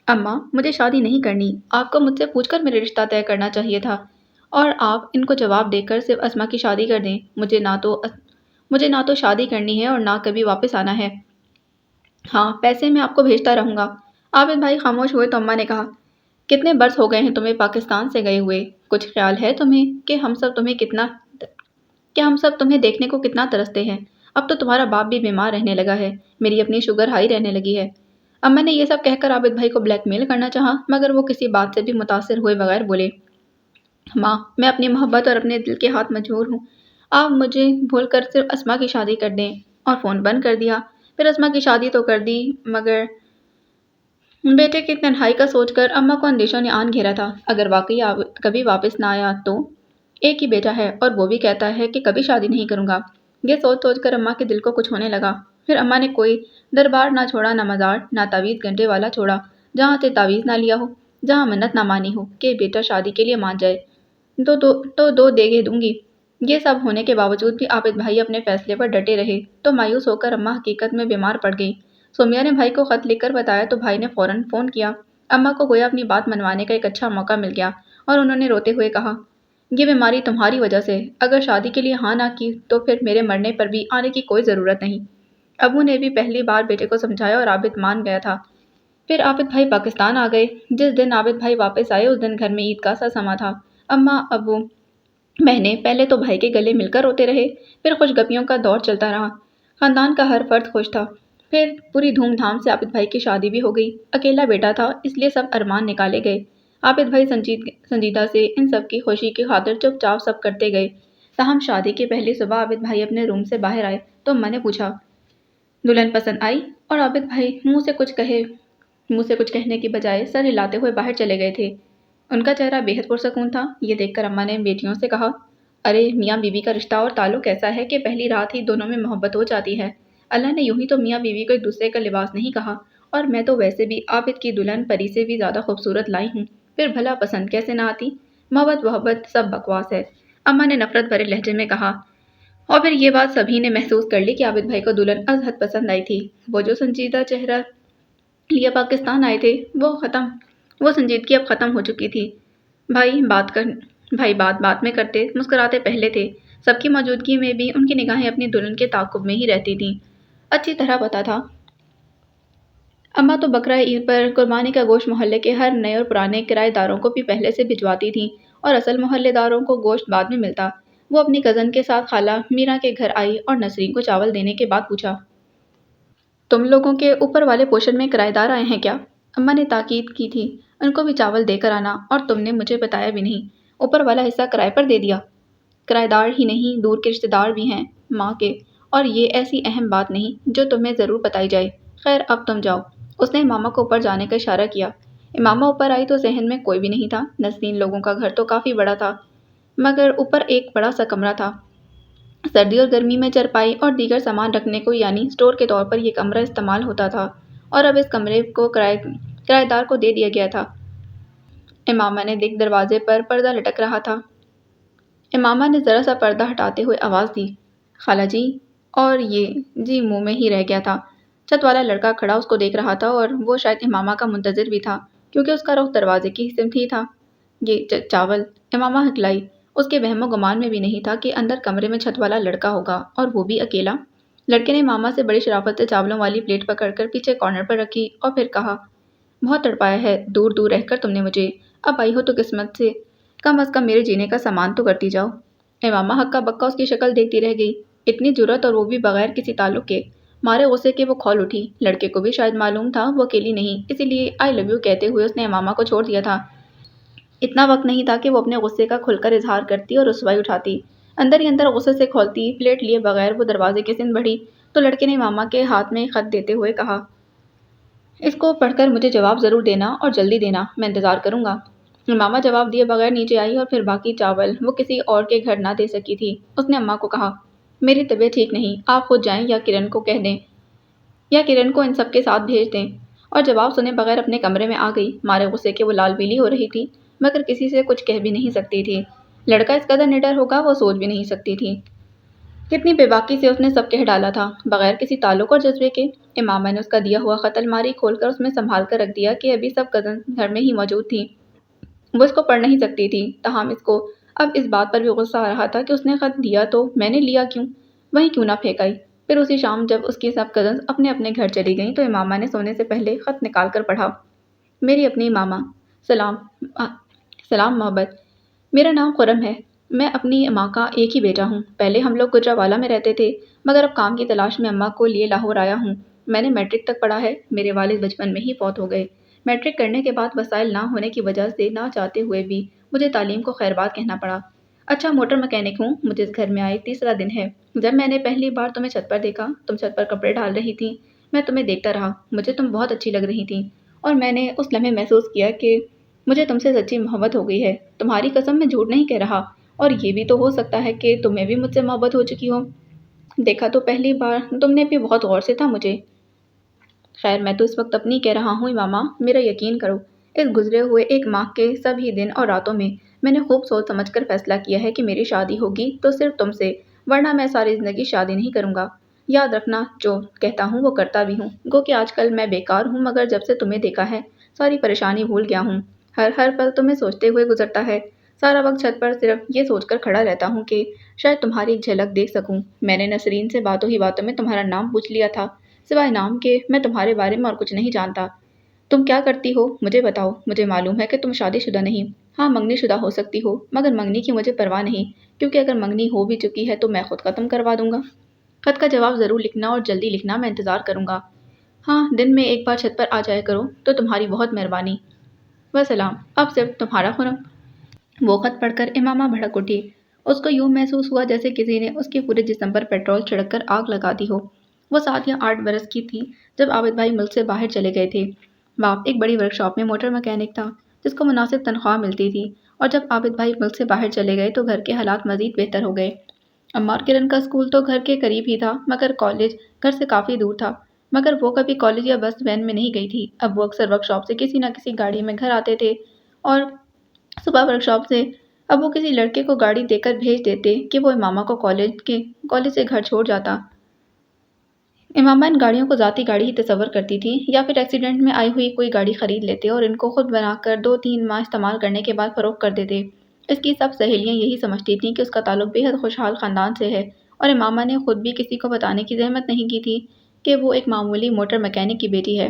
اماں مجھے شادی نہیں کرنی، آپ کو مجھ سے پوچھ کر میرے رشتہ طے کرنا چاہیے تھا، اور آپ ان کو جواب دے کر صرف اسما کی شادی کر دیں۔ مجھے نہ تو شادی کرنی ہے اور نہ کبھی واپس آنا ہے۔ ہاں، پیسے میں آپ کو بھیجتا رہوں گا۔ عابد بھائی خاموش ہوئے تو اماں نے کہا، کتنے برس ہو گئے ہیں تمہیں پاکستان سے گئے ہوئے، کچھ خیال ہے تمہیں کہ ہم سب تمہیں دیکھنے کو کتنا ترستے ہیں؟ اب تو تمہارا باپ بھی بیمار رہنے لگا ہے، میری اپنی شوگر ہائی رہنے لگی ہے۔ اماں نے یہ سب کہہ کر عابد بھائی کو بلیک میل کرنا چاہا، مگر وہ کسی بات سے بھی متاثر ہوئے بغیر بولے، ماں میں اپنی محبت اور اپنے دل کے ہاتھ مجبور ہوں، آپ مجھے بھول کر صرف اسما کی شادی کر دیں۔ اور فون بند کر دیا۔ پھر اسما کی شادی تو کر دی، مگر بیٹے کی تنہائی کا سوچ کر اماں کو اندیشوں نے آن گھیرا تھا۔ اگر واقعی کبھی واپس نہ آیا تو؟ ایک ہی بیٹا ہے اور وہ بھی کہتا ہے کہ کبھی شادی نہیں کروں گا۔ یہ سوچ سوچ کر اماں کے دل کو کچھ ہونے لگا۔ پھر اماں نے کوئی دربار نہ چھوڑا، نہ مزار، نہ تعویذ گھنٹے والا چھوڑا جہاں سے تعویذ نہ لیا ہو، جہاں منت نہ مانی ہو کہ بیٹا شادی کے لیے مان جائے تو دو دیگیں دوں گی۔ یہ سب ہونے کے باوجود بھی عابد بھائی اپنے فیصلے پر ڈٹے رہے، تو مایوس ہو کر اماں حقیقت میں بیمار پڑ گئی۔ سومیا نے بھائی کو خط لکھ کر بتایا تو بھائی نے فوراً فون کیا۔ اماں کو گویا اپنی بات منوانے کا ایک اچھا موقع مل گیا، اور انہوں نے روتے ہوئے کہا، یہ بیماری تمہاری وجہ سے، اگر شادی کے لیے ہاں نہ کی تو پھر میرے مرنے پر بھی آنے کی کوئی ضرورت نہیں۔ ابو نے بھی پہلی بار بیٹے کو سمجھایا اور عابد مان گیا تھا۔ پھر عابد بھائی پاکستان آ گئے۔ جس دن عابد بھائی واپس آئے اس دن گھر میں عید کا سا سما تھا۔ اماں، ابو، بہنیں پہلے تو بھائی کے گلے مل کر روتے رہے، پھر خوشگپیوں کا دور چلتا رہا۔ خاندان کا ہر فرد خوش تھا۔ پھر پوری دھوم دھام سے عابد بھائی کی شادی بھی ہو گئی۔ اکیلا بیٹا تھا اس لیے سب ارمان نکالے گئے۔ عابد بھائی سنجیدہ سے ان سب کی خوشی کی خاطر چپ چاپ سب کرتے گئے۔ تاہم شادی کی پہلی صبح عابد بھائی اپنے روم سے باہر آئے تو اماں نے پوچھا، دلہن پسند آئی؟ اور عابد بھائی منہ سے کچھ کہنے کی بجائے سر ہلاتے ہوئے باہر چلے گئے تھے۔ ان کا چہرہ بے حد پرسکون تھا۔ یہ دیکھ کر اماں نے بیٹیوں سے کہا، ارے میاں بیوی کا رشتہ اور تعلق ایسا ہے کہ پہلی رات ہی دونوں میں محبت ہو جاتی ہے۔ اللہ نے یوں ہی تو میاں بیوی کو ایک دوسرے کا لباس نہیں کہا، اور میں تو ویسے بھی عابد کی دلہن پری سے بھی زیادہ خوبصورت لائی ہوں، پھر بھلا پسند کیسے نہ آتی؟ محبت سب بکواس ہے، اماں نے نفرت بھرے لہجے میں کہا۔ اور پھر یہ بات سبھی نے محسوس کر لی کہ عابد بھائی کو دلہن از حد پسند آئی تھی۔ وہ جو سنجیدہ چہرہ لیے پاکستان آئے تھے وہ سنجیدگی اب ختم ہو چکی تھی۔ بھائی بات میں کرتے مسکراتے پہلے تھے۔ سب کی موجودگی میں بھی ان کی نگاہیں اپنی دلہن کے تعاقب میں ہی رہتی تھیں۔ اچھی طرح پتہ تھا اماں تو بقرہ عید پر قربانی کا گوشت محلے کے ہر نئے اور پرانے کرایہ داروں کو بھی پہلے سے بھجواتی تھیں، اور اصل محلے داروں کو گوشت بعد میں ملتا۔ وہ اپنی کزن کے ساتھ خالہ میرا کے گھر آئی اور نسرین کو چاول دینے کے بعد پوچھا، تم لوگوں کے اوپر والے پوشن میں کرایہ دار آئے ہیں کیا؟ اماں نے تاکید کی تھی، ان کو بھی چاول دے کر آنا، اور تم نے مجھے بتایا بھی نہیں، اوپر والا حصہ کرائے پر دے دیا؟ کرایہ دار ہی نہیں، دور کے رشتے دار بھی ہیں ماں کے، اور یہ ایسی اہم بات نہیں جو تمہیں ضرور بتائی جائے۔ خیر اب تم جاؤ۔ اس نے امامہ کو اوپر جانے کا اشارہ کیا۔ امامہ اوپر آئی تو ذہن میں کوئی بھی نہیں تھا۔ نسرین لوگوں کا گھر تو کافی بڑا تھا، مگر اوپر ایک بڑا سا کمرہ تھا۔ سردی اور گرمی میں چرپائی اور دیگر سامان رکھنے کو یعنی اسٹور کے طور پر یہ کمرہ استعمال ہوتا تھا، اور اب اس کمرے کو کرایہ دار کو دے دیا گیا تھا۔ امامہ نے دیکھ دروازے پر پردہ لٹک رہا تھا۔ امامہ نے ذرا سا پردہ ہٹاتے ہوئے آواز دی، خالہ جی، اور یہ جی منہ میں ہی رہ گیا تھا۔ چھت والا لڑکا کھڑا اس کو دیکھ رہا تھا، اور وہ شاید امامہ کا منتظر بھی تھا کیونکہ اس کا رخ دروازے کی سمت ہی تھا۔ یہ چاول، امامہ ہکلائی۔ اس کے وہم و گمان میں بھی نہیں تھا کہ اندر کمرے میں چھت والا لڑکا ہوگا، اور وہ بھی اکیلا۔ لڑکے نے امامہ سے بڑی شرافت سے چاولوں والی پلیٹ پکڑ کر پیچھے کارنر پر رکھی اور پھر کہا، بہت تڑپایا ہے دور دور رہ کر تم نے مجھے، اب آئی ہو تو قسمت سے کم از کم میرے جینے کا سامان تو کرتی جاؤ۔ امامہ ہکا بکا اس کی شکل دیکھتی رہ گئی۔ اتنی جرأت، اور وہ بھی بغیر کسی تعلق کے۔ مارے غصے کے وہ کھول اٹھی۔ لڑکے کو بھی شاید معلوم تھا وہ اکیلی نہیں، اسی لیے آئی لو یو کہتے ہوئے اس نے امامہ کو چھوڑ دیا تھا۔ اتنا وقت نہیں تھا کہ وہ اپنے غصے کا کھل کر اظہار کرتی اور رسوائی اٹھاتی۔ اندر ہی اندر غصے سے کھولتی پلیٹ لیے بغیر وہ دروازے کی سمت بڑھی تو لڑکے نے امامہ کے ہاتھ میں خط دیتے ہوئے کہا، اس کو پڑھ کر مجھے جواب ضرور دینا اور جلدی دینا، میں انتظار کروں گا۔ امامہ جواب دیے بغیر نیچے آئی، اور پھر باقی چاول وہ کسی اور کے گھر نہ دے سکی تھی۔ اس نے اماں کو کہا، میری طبیعت ٹھیک نہیں، آپ خود جائیں یا کرن کو کہہ دیں، یا کرن کو ان سب کے ساتھ بھیج دیں۔ اور جواب سنے بغیر اپنے کمرے میں آ گئی۔ مارے غصے کے وہ لال پیلی ہو رہی تھی، مگر کسی سے کچھ کہہ بھی نہیں سکتی تھی۔ لڑکا اس قدر نڈر ہوگا وہ سوچ بھی نہیں سکتی تھی۔ کتنی بے باکی سے اس نے سب کہہ ڈالا تھا، بغیر کسی تعلق اور جذبے کے۔ امامہ نے اس کا دیا ہوا خط الماری کھول کر اس میں سنبھال کر رکھ دیا کہ ابھی سب کزن گھر میں ہی موجود تھیں۔ وہ اس کو پڑھ نہیں سکتی تھی، تاہم اس کو اب اس بات پر بھی غصہ آ رہا تھا کہ اس نے خط دیا تو میں نے لیا کیوں، وہیں کیوں نہ پھینک آئی۔ پھر اسی شام جب اس کی سب کزنز اپنے اپنے گھر چلی گئیں تو امامہ نے سونے سے پہلے خط نکال کر پڑھا، میری اپنی امامہ، سلام محبت، میرا نام خرم ہے، میں اپنی اماں کا ایک ہی بیٹا ہوں۔ پہلے ہم لوگ گجرانوالہ میں رہتے تھے، مگر اب کام کی تلاش میں اماں کو لیے لاہور آیا ہوں۔ میں نے میٹرک تک پڑھا ہے، میرے والد بچپن میں ہی فوت ہو گئے۔ میٹرک کرنے کے بعد وسائل نہ ہونے کی وجہ سے نہ چاہتے ہوئے بھی مجھے تعلیم کو خیر بات کہنا پڑا۔ اچھا موٹر مکینک ہوں۔ مجھے اس گھر میں آئے تیسرا دن ہے۔ جب میں نے پہلی بار تمہیں چھت پر دیکھا، تم چھت پر کپڑے ڈال رہی تھی، میں تمہیں دیکھتا رہا، مجھے تم بہت اچھی لگ رہی تھی، اور میں نے اس لمحے محسوس کیا کہ مجھے تم سے سچی محبت ہو گئی ہے۔ تمہاری قسم میں جھوٹ نہیں کہہ رہا، اور یہ بھی تو ہو سکتا ہے کہ تمہیں بھی مجھ سے محبت ہو چکی ہو۔ دیکھا تو پہلی بار تم نے بھی بہت غور سے تھا مجھے۔ خیر میں تو اس وقت اپنی کہہ رہا ہوں امامہ، میرا یقین کرو، اس گزرے ہوئے ایک ماہ کے سبھی دن اور راتوں میں میں نے خوب سوچ سمجھ کر فیصلہ کیا ہے کہ میری شادی ہوگی تو صرف تم سے، ورنہ میں ساری زندگی شادی نہیں کروں گا۔ یاد رکھنا جو کہتا ہوں وہ کرتا بھی ہوں۔ گو کہ آج کل میں بیکار ہوں، مگر جب سے تمہیں دیکھا ہے ساری پریشانی بھول گیا ہوں۔ ہر پل تمہیں سوچتے ہوئے گزرتا ہے۔ سارا وقت چھت پر صرف یہ سوچ کر کھڑا رہتا ہوں کہ شاید تمہاری ایک جھلک دیکھ سکوں۔ میں نے نسرین سے باتوں ہی باتوں میں تمہارا نام پوچھ لیا تھا۔ سوائے نام کے میں تمہارے بارے میں اور کچھ نہیں جانتا۔ تم کیا کرتی ہو مجھے بتاؤ۔ مجھے معلوم ہے کہ تم شادی شدہ نہیں، ہاں منگنی شدہ ہو سکتی ہو، مگر منگنی کی مجھے پرواہ نہیں، کیونکہ اگر منگنی ہو بھی چکی ہے تو میں خود ختم کروا دوں گا۔ خط کا جواب ضرور لکھنا اور جلدی لکھنا، میں انتظار کروں گا۔ ہاں دن میں ایک بار چھت پر آ جایا کرو تو تمہاری بہت مہربانی۔ وسلام۔ اب صرف تمہارا خرم۔ وہ خط پڑھ کر امامہ بھڑک اٹھی۔ اس کو یوں محسوس ہوا جیسے کسی نے اس کے پورے جسم پر پیٹرول چھڑک کر آگ لگا دی ہو۔ وہ 7 یا 8 برس کی تھی جب عابد بھائی ملک سے باہر چلے گئے تھے۔ باپ ایک بڑی ورکشاپ میں موٹر مکینک تھا جس کو مناسب تنخواہ ملتی تھی، اور جب عابد بھائی ملک سے باہر چلے گئے تو گھر کے حالات مزید بہتر ہو گئے۔ اماں اور کرن کا اسکول تو گھر کے قریب ہی تھا، مگر کالج گھر سے کافی دور تھا۔ مگر وہ کبھی کالج یا بس وین میں نہیں گئی تھی۔ اب وہ اکثر ورکشاپ سے کسی نہ کسی گاڑی میں گھر آتے تھے، اور صبح ورکشاپ سے اب وہ کسی لڑکے کو گاڑی دے کر بھیج دیتے کہ وہ امامہ کو کالج سے گھر چھوڑ جاتا۔ امامہ ان گاڑیوں کو ذاتی گاڑی ہی تصور کرتی تھی، یا پھر ایکسیڈنٹ میں آئی ہوئی کوئی گاڑی خرید لیتے اور ان کو خود بنا کر 2-3 ماہ استعمال کرنے کے بعد فروخت کر دیتے۔ اس کی سب سہیلیاں یہی سمجھتی تھیں کہ اس کا تعلق بے حد خوشحال خاندان سے ہے، اور امامہ نے خود بھی کسی کو بتانے کی زحمت نہیں کی تھی کہ وہ ایک معمولی موٹر مکینک کی بیٹی ہے۔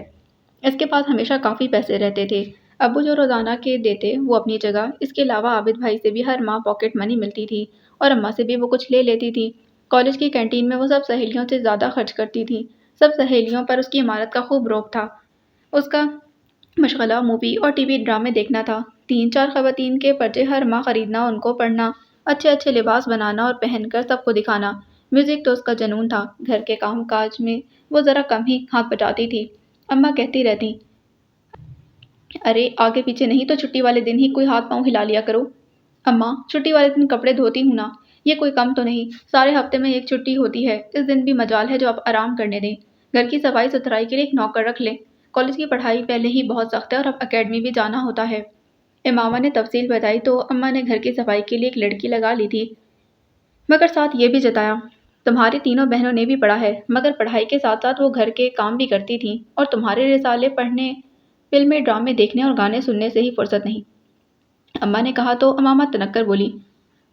اس کے پاس ہمیشہ کافی پیسے رہتے تھے۔ ابو جو روزانہ کے دیتے وہ اپنی جگہ، اس کے علاوہ عابد بھائی سے بھی ہر ماہ پاکٹ منی ملتی تھی، اور اماں سے بھی وہ کچھ لے لیتی تھی۔ کالج کی کینٹین میں وہ سب سہیلیوں سے زیادہ خرچ کرتی تھی۔ سب سہیلیوں پر اس کی عمارت کا خوب رعب تھا۔ اس کا مشغلہ مووی اور ٹی وی ڈرامے دیکھنا تھا۔ 3-4 خواتین کے پرچے ہر ماہ خریدنا، ان کو پڑھنا، اچھے اچھے لباس بنانا اور پہن کر سب کو دکھانا۔ میوزک تو اس کا جنون تھا۔ گھر کے کام کاج میں وہ ذرا کم ہی ہاتھ بٹاتی تھی۔ اماں کہتی رہتی، ارے آگے پیچھے نہیں تو چھٹی والے دن ہی کوئی ہاتھ پاؤں ہلا لیا کرو۔ اماں چھٹی والے دن کپڑے دھوتی ہوں نا، یہ کوئی کم تو نہیں، سارے ہفتے میں ایک چھٹی ہوتی ہے، اس دن بھی مجال ہے جو آپ آرام کرنے دیں۔ گھر کی صفائی ستھرائی کے لیے ایک نوکر رکھ لیں۔ کالج کی پڑھائی پہلے ہی بہت سخت ہے اور اب اکیڈمی بھی جانا ہوتا ہے۔ امامہ نے تفصیل بتائی تو اماں نے گھر کی صفائی کے لیے ایک لڑکی لگا لی تھی، مگر ساتھ یہ بھی جتایا، تمہاری تینوں بہنوں نے بھی پڑھا ہے، مگر پڑھائی کے ساتھ ساتھ وہ گھر کے کام بھی کرتی تھیں، اور تمہارے رسالے پڑھنے، فلمیں ڈرامے دیکھنے اور گانے سننے سے ہی فرصت نہیں۔ اماں نے کہا تو امامہ تنک کر بولی،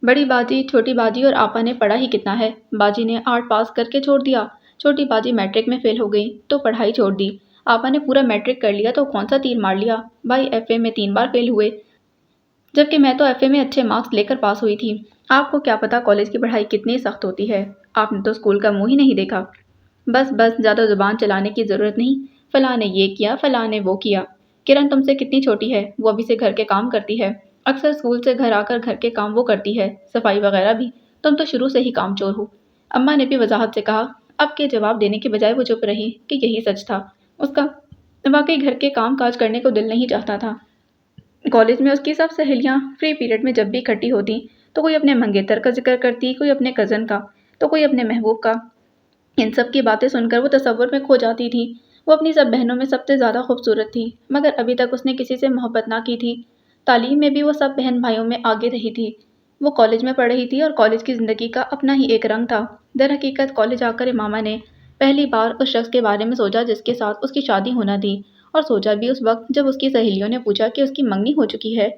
بڑی باجی، چھوٹی باجی اور آپا نے پڑھا ہی کتنا ہے۔ باجی نے 8 پاس کر کے چھوڑ دیا، چھوٹی باجی میٹرک میں فیل ہو گئی تو پڑھائی چھوڑ دی، آپا نے پورا میٹرک کر لیا تو کون سا تیر مار لیا، بھائی ایف اے میں 3 بار فیل ہوئے، جبکہ میں تو ایف اے میں اچھے مارکس لے کر پاس ہوئی تھی۔ آپ کو کیا پتا کالج کی پڑھائی کتنی سخت ہوتی ہے، آپ نے تو اسکول کا منہ ہی نہیں دیکھا۔ بس زیادہ زبان چلانے کی ضرورت نہیں، فلاں نے یہ کیا، فلاں نے وہ کیا۔ کرن تم سے کتنی چھوٹی ہے، وہ ابھی سے گھر کے کام کرتی ہے، اکثر اسکول سے گھر آ کر گھر کے کام وہ کرتی ہے، صفائی وغیرہ بھی، تم تو شروع سے ہی کام چور ہو۔ اماں نے بھی وضاحت سے کہا۔ اب کے جواب دینے کے بجائے وہ چپ رہی کہ یہی سچ تھا، اس کا واقعی گھر کے کام کاج کرنے کو دل نہیں چاہتا تھا۔ کالج میں اس کی سب سہیلیاں فری پیریڈ میں جب بھی اکٹھی ہوتی تو کوئی اپنے منگیتر کا ذکر کرتی، کوئی اپنے کزن کا، تو کوئی اپنے محبوب کا۔ ان سب کی باتیں سن کر وہ تصور میں کھو جاتی تھی۔ وہ اپنی سب بہنوں میں سب سے زیادہ خوبصورت تھی، مگر ابھی تک اس نے کسی سے محبت نہ کی تھی۔ تعلیم میں بھی وہ سب بہن بھائیوں میں آگے رہی تھی۔ وہ کالج میں پڑھ رہی تھی اور کالج کی زندگی کا اپنا ہی ایک رنگ تھا۔ در حقیقت کالج آ کر امامہ نے پہلی بار اس شخص کے بارے میں سوچا جس کے ساتھ اس کی شادی ہونا تھی، اور سوچا بھی اس وقت جب اس کی سہیلیوں نے پوچھا کہ اس کی منگنی ہو چکی ہے۔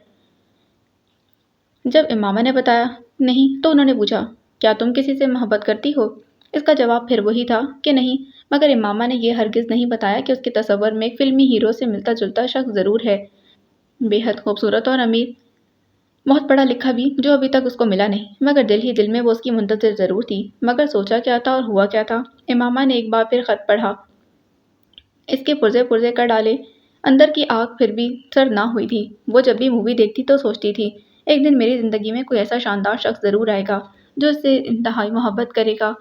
جب امامہ نے بتایا نہیں تو انہوں نے پوچھا، کیا تم کسی سے محبت کرتی ہو؟ اس کا جواب پھر وہی تھا کہ نہیں، مگر امامہ نے یہ ہرگز نہیں بتایا کہ اس کے تصور میں ایک فلمی ہیرو سے ملتا جلتا شخص ضرور ہے، بے حد خوبصورت اور امیر، بہت پڑھا لکھا بھی، جو ابھی تک اس کو ملا نہیں، مگر دل ہی دل میں وہ اس کی منتظر ضرور تھی۔ مگر سوچا کیا تھا اور ہوا کیا تھا؟ امامہ نے ایک بار پھر خط پڑھا، اس کے پرزے پرزے کر ڈالے، اندر کی آگ پھر بھی سرد نہ ہوئی تھی۔ وہ جب بھی مووی دیکھتی تو سوچتی تھی، ایک دن میری زندگی میں کوئی ایسا شاندار شخص ضرور آئے گا جو اس سے انتہائی محبت کرے گا،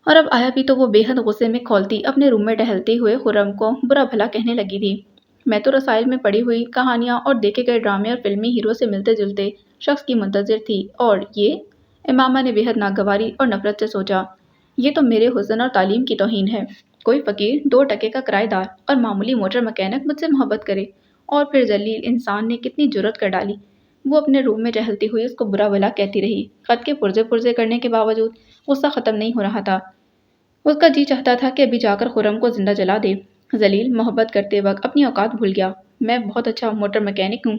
اور اب آیا بھی تو وہ بے حد غصے میں کھولتی اپنے روم میں ٹہلتے ہوئے خرم کو برا بھلا کہنے لگی تھی، میں تو رسائل میں پڑھی ہوئی کہانیاں اور دیکھے گئے ڈرامے اور فلمی ہیرو سے ملتے جلتے شخص کی منتظر تھی، اور یہ، امامہ نے بے حد ناگواری اور نفرت سے سوچا، یہ تو میرے حسن اور تعلیم کی توہین ہے۔ کوئی فقیر 2 ٹکے کا کرایہ دار اور معمولی موٹر مکینک مجھ سے محبت کرے، اور پھر ذلیل انسان نے کتنی جرأت کر ڈالی۔ وہ اپنے روم میں ٹہلتی ہوئی اس کو برا بھلا کہتی رہی۔ خط کے پرزے پرزے کرنے کے باوجود غصہ ختم نہیں ہو رہا تھا۔ اس کا جی چاہتا تھا کہ ابھی جا کر خرم کو زندہ جلا دے۔ ذلیل محبت کرتے وقت اپنی اوقات بھول گیا۔ میں بہت اچھا موٹر مکینک ہوں۔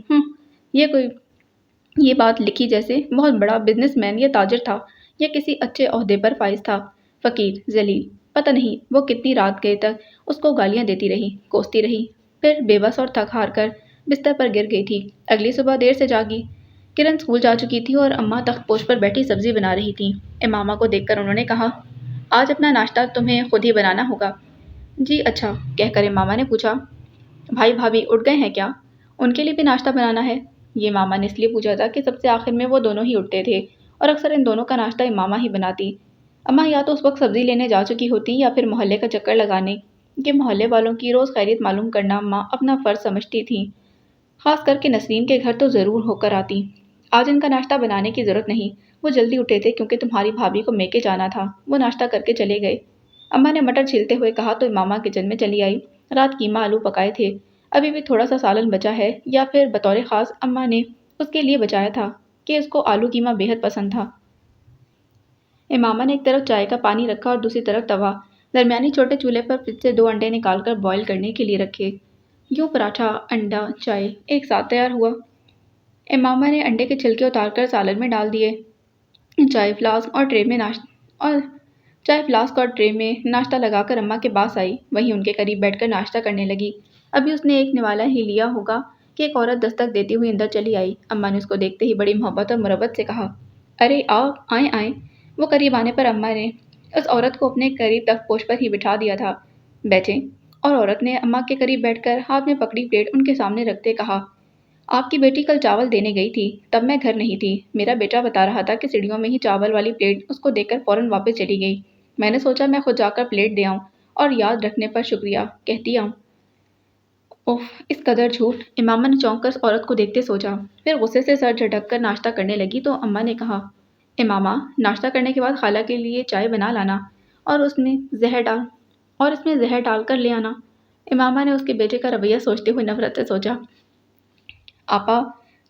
یہ بات لکھی جیسے بہت بڑا بزنس مین یا تاجر تھا یا کسی اچھے عہدے پر فائز تھا۔ فقیر ذلیل، پتہ نہیں وہ کتنی رات گئے تک اس کو گالیاں دیتی رہی، کوستی رہی، پھر بے بس اور تھک ہار کر بستر پر گر گئی تھی۔ اگلی صبح دیر سے جاگی۔ کرن اسکول جا چکی تھی اور اماں تخت پوش پر بیٹھی سبزی بنا رہی تھیں۔ امامہ کو دیکھ کر انہوں نے کہا، آج اپنا ناشتہ تمہیں خود ہی بنانا ہوگا۔ جی اچھا، کہہ کر امامہ نے پوچھا، بھائی بھابھی اٹھ گئے ہیں کیا؟ ان کے لیے بھی ناشتہ بنانا ہے؟ یہ امامہ نے اس لیے پوچھا تھا کہ سب سے آخر میں وہ دونوں ہی اٹھتے تھے اور اکثر ان دونوں کا ناشتہ امامہ ہی بناتی۔ اماں یا تو اس وقت سبزی لینے جا چکی ہوتی یا پھر محلے کا چکر لگانے کہ محلے والوں کی روز خیریت معلوم کرنا اماں اپنا فرض سمجھتی تھیں۔ خاص کر کے نسرین کے گھر تو ضرور ہو کر آتی۔ آج ان کا ناشتہ بنانے کی ضرورت نہیں، وہ جلدی اٹھے تھے کیونکہ تمہاری بھابھی کو میکے جانا تھا، وہ ناشتہ کر کے چلے گئے۔ اماں نے مٹر چھیلتے ہوئے کہا تو امامہ کچن میں چلی آئی۔ رات قیمہ آلو پکائے تھے، ابھی بھی تھوڑا سا سالن بچا ہے، یا پھر بطور خاص اماں نے اس کے لیے بچایا تھا کہ اس کو آلو قیمہ بےحد پسند تھا۔ امامہ نے ایک طرف چائے کا پانی رکھا اور دوسری طرف توا، درمیانی چھوٹے چولہے پر فریج سے 2 انڈے نکال کر بوائل کرنے کے لیے رکھے۔ یوں پراٹھا، انڈا، چائے ایک ساتھ تیار ہوا۔ امامہ نے انڈے کے چھلکے اتار کر سالن میں ڈال دیے۔ چائے فلاسک اور ٹرے میں ناشتہ لگا کر اماں کے پاس آئی، وہیں ان کے قریب بیٹھ کر ناشتہ کرنے لگی۔ ابھی اس نے ایک نوالا ہی لیا ہوگا کہ ایک عورت دستک دیتی ہوئی اندر چلی آئی۔ اماں نے اس کو دیکھتے ہی بڑی محبت اور مربت سے کہا، ارے آئیں آئیں۔ وہ قریب آنے پر اماں نے اس عورت کو اپنے قریب تخت پوش پر ہی بٹھا دیا تھا۔ بیٹھیں۔ اور عورت نے اماں کے قریب بیٹھ کر ہاتھ میں پکڑی پلیٹ ان کے سامنے رکھتے کہا، آپ کی بیٹی کل چاول دینے گئی تھی، تب میں گھر نہیں تھی۔ میرا بیٹا بتا رہا تھا کہ سیڑھیوں میں ہی چاول والی پلیٹ اس کو دیکھ کر فوراً واپس چلی گئی۔ میں نے سوچا میں خود جا کر پلیٹ دے آؤں اور یاد رکھنے پر شکریہ کہتی آؤں۔ اوف، اس قدر جھوٹ! امامہ نے چونک کر اس عورت کو دیکھتے سوچا، پھر غصے سے سر جھٹک کر ناشتہ کرنے لگی تو اماں نے کہا، امامہ ناشتہ کرنے کے بعد خالہ کے لیے چائے بنا لانا اور اس میں زہر ڈال کر لے آنا۔ امامہ نے اس کے بیٹے کا رویہ سوچتے ہوئے نفرت سے سوچا، آپا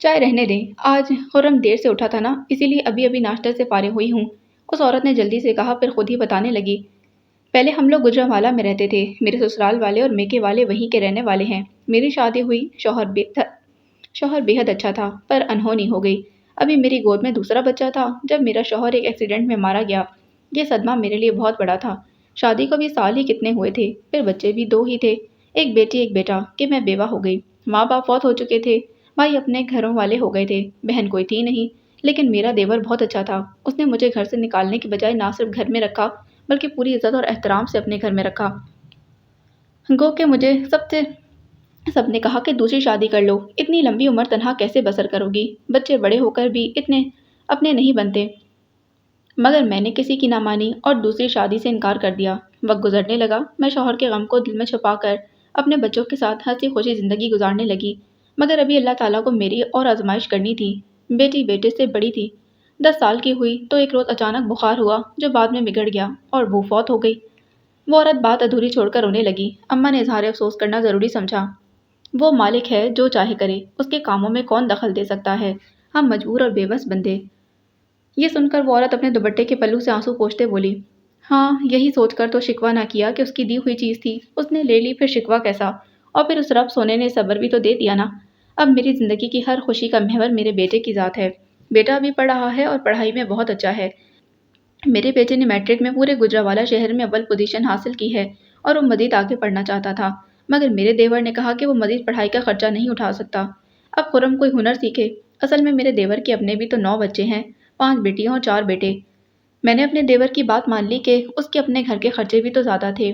چائے رہنے دیں، آج خرم دیر سے اٹھا تھا نا، اسی لیے ابھی ناشتے سے فارغ ہوئی ہوں۔ اس عورت نے جلدی سے کہا، پھر خود ہی بتانے لگی، پہلے ہم لوگ گجرانوالہ میں رہتے تھے، میرے سسرال والے اور میکے والے وہیں کے رہنے والے ہیں۔ میری شادی ہوئی، شوہر بے حد اچھا تھا، پر انہونی ہو گئی۔ ابھی میری گود میں دوسرا بچہ تھا جب میرا شوہر ایک ایکسیڈنٹ میں مارا گیا۔ یہ صدمہ میرے لیے بہت بڑا تھا۔ شادی کو بھی سال ہی کتنے ہوئے تھے، پھر بچے بھی 2 ہی تھے، ایک بیٹی ایک بیٹا، کہ میں بیوہ ہو گئی۔ ماں باپ فوت ہو چکے تھے، بھائی اپنے گھروں والے ہو گئے تھے، بہن کوئی تھی نہیں، لیکن میرا دیور بہت اچھا تھا۔ اس نے مجھے گھر سے نکالنے کی بجائے نہ صرف گھر میں رکھا بلکہ پوری عزت اور احترام سے اپنے گھر میں رکھا۔ گو کہ مجھے سب نے کہا کہ دوسری شادی کر لو، اتنی لمبی عمر تنہا کیسے بسر کرو گی، بچے بڑے ہو کر بھی اتنے اپنے نہیں بنتے، مگر میں نے کسی کی نہ مانی اور دوسری شادی سے انکار کر دیا۔ وقت گزرنے لگا، میں شوہر کے غم کو دل میں چھپا کر اپنے بچوں کے ساتھ ہنسی خوشی زندگی گزارنے لگی، مگر ابھی اللہ تعالیٰ کو میری اور آزمائش کرنی تھی۔ بیٹی بیٹے سے بڑی تھی، 10 سال کی ہوئی تو ایک روز اچانک بخار ہوا جو بعد میں بگڑ گیا اور وہ فوت ہو گئی۔ وہ عورت بات ادھوری چھوڑ کر رونے لگی۔ اماں نے اظہار افسوس کرنا ضروری سمجھا، وہ مالک ہے جو چاہے کرے، اس کے کاموں میں کون دخل دے سکتا ہے، ہم مجبور اور بے بس بندے۔ یہ سن کر وہ عورت اپنے دوپٹے کے پلو سے آنسو پوچھتے بولی، ہاں یہی سوچ کر تو شکوہ نہ کیا کہ اس کی دی ہوئی چیز تھی، اس نے لے لی، پھر شکوہ کیسا؟ اور پھر اس رب سونے نے صبر بھی تو دے دیا نا۔ اب میری زندگی کی ہر خوشی کا محور میرے بیٹے کی ذات ہے۔ بیٹا ابھی پڑھ رہا ہے اور پڑھائی میں بہت اچھا ہے۔ میرے بیٹے نے میٹرک میں پورے گجرانوالہ شہر میں اول پوزیشن حاصل کی ہے اور وہ مزید آگے پڑھنا چاہتا تھا، مگر میرے دیور نے کہا کہ وہ مزید پڑھائی کا خرچہ نہیں اٹھا سکتا۔ اب خرم کوئی ہنر سیکھے۔ اصل میں میرے دیور کے اپنے بھی تو 9 بچے ہیں، 5 بیٹیاں اور 4 بیٹے۔ میں نے اپنے دیور کی بات مان لی کہ اس کے اپنے گھر کے خرچے بھی تو زیادہ تھے۔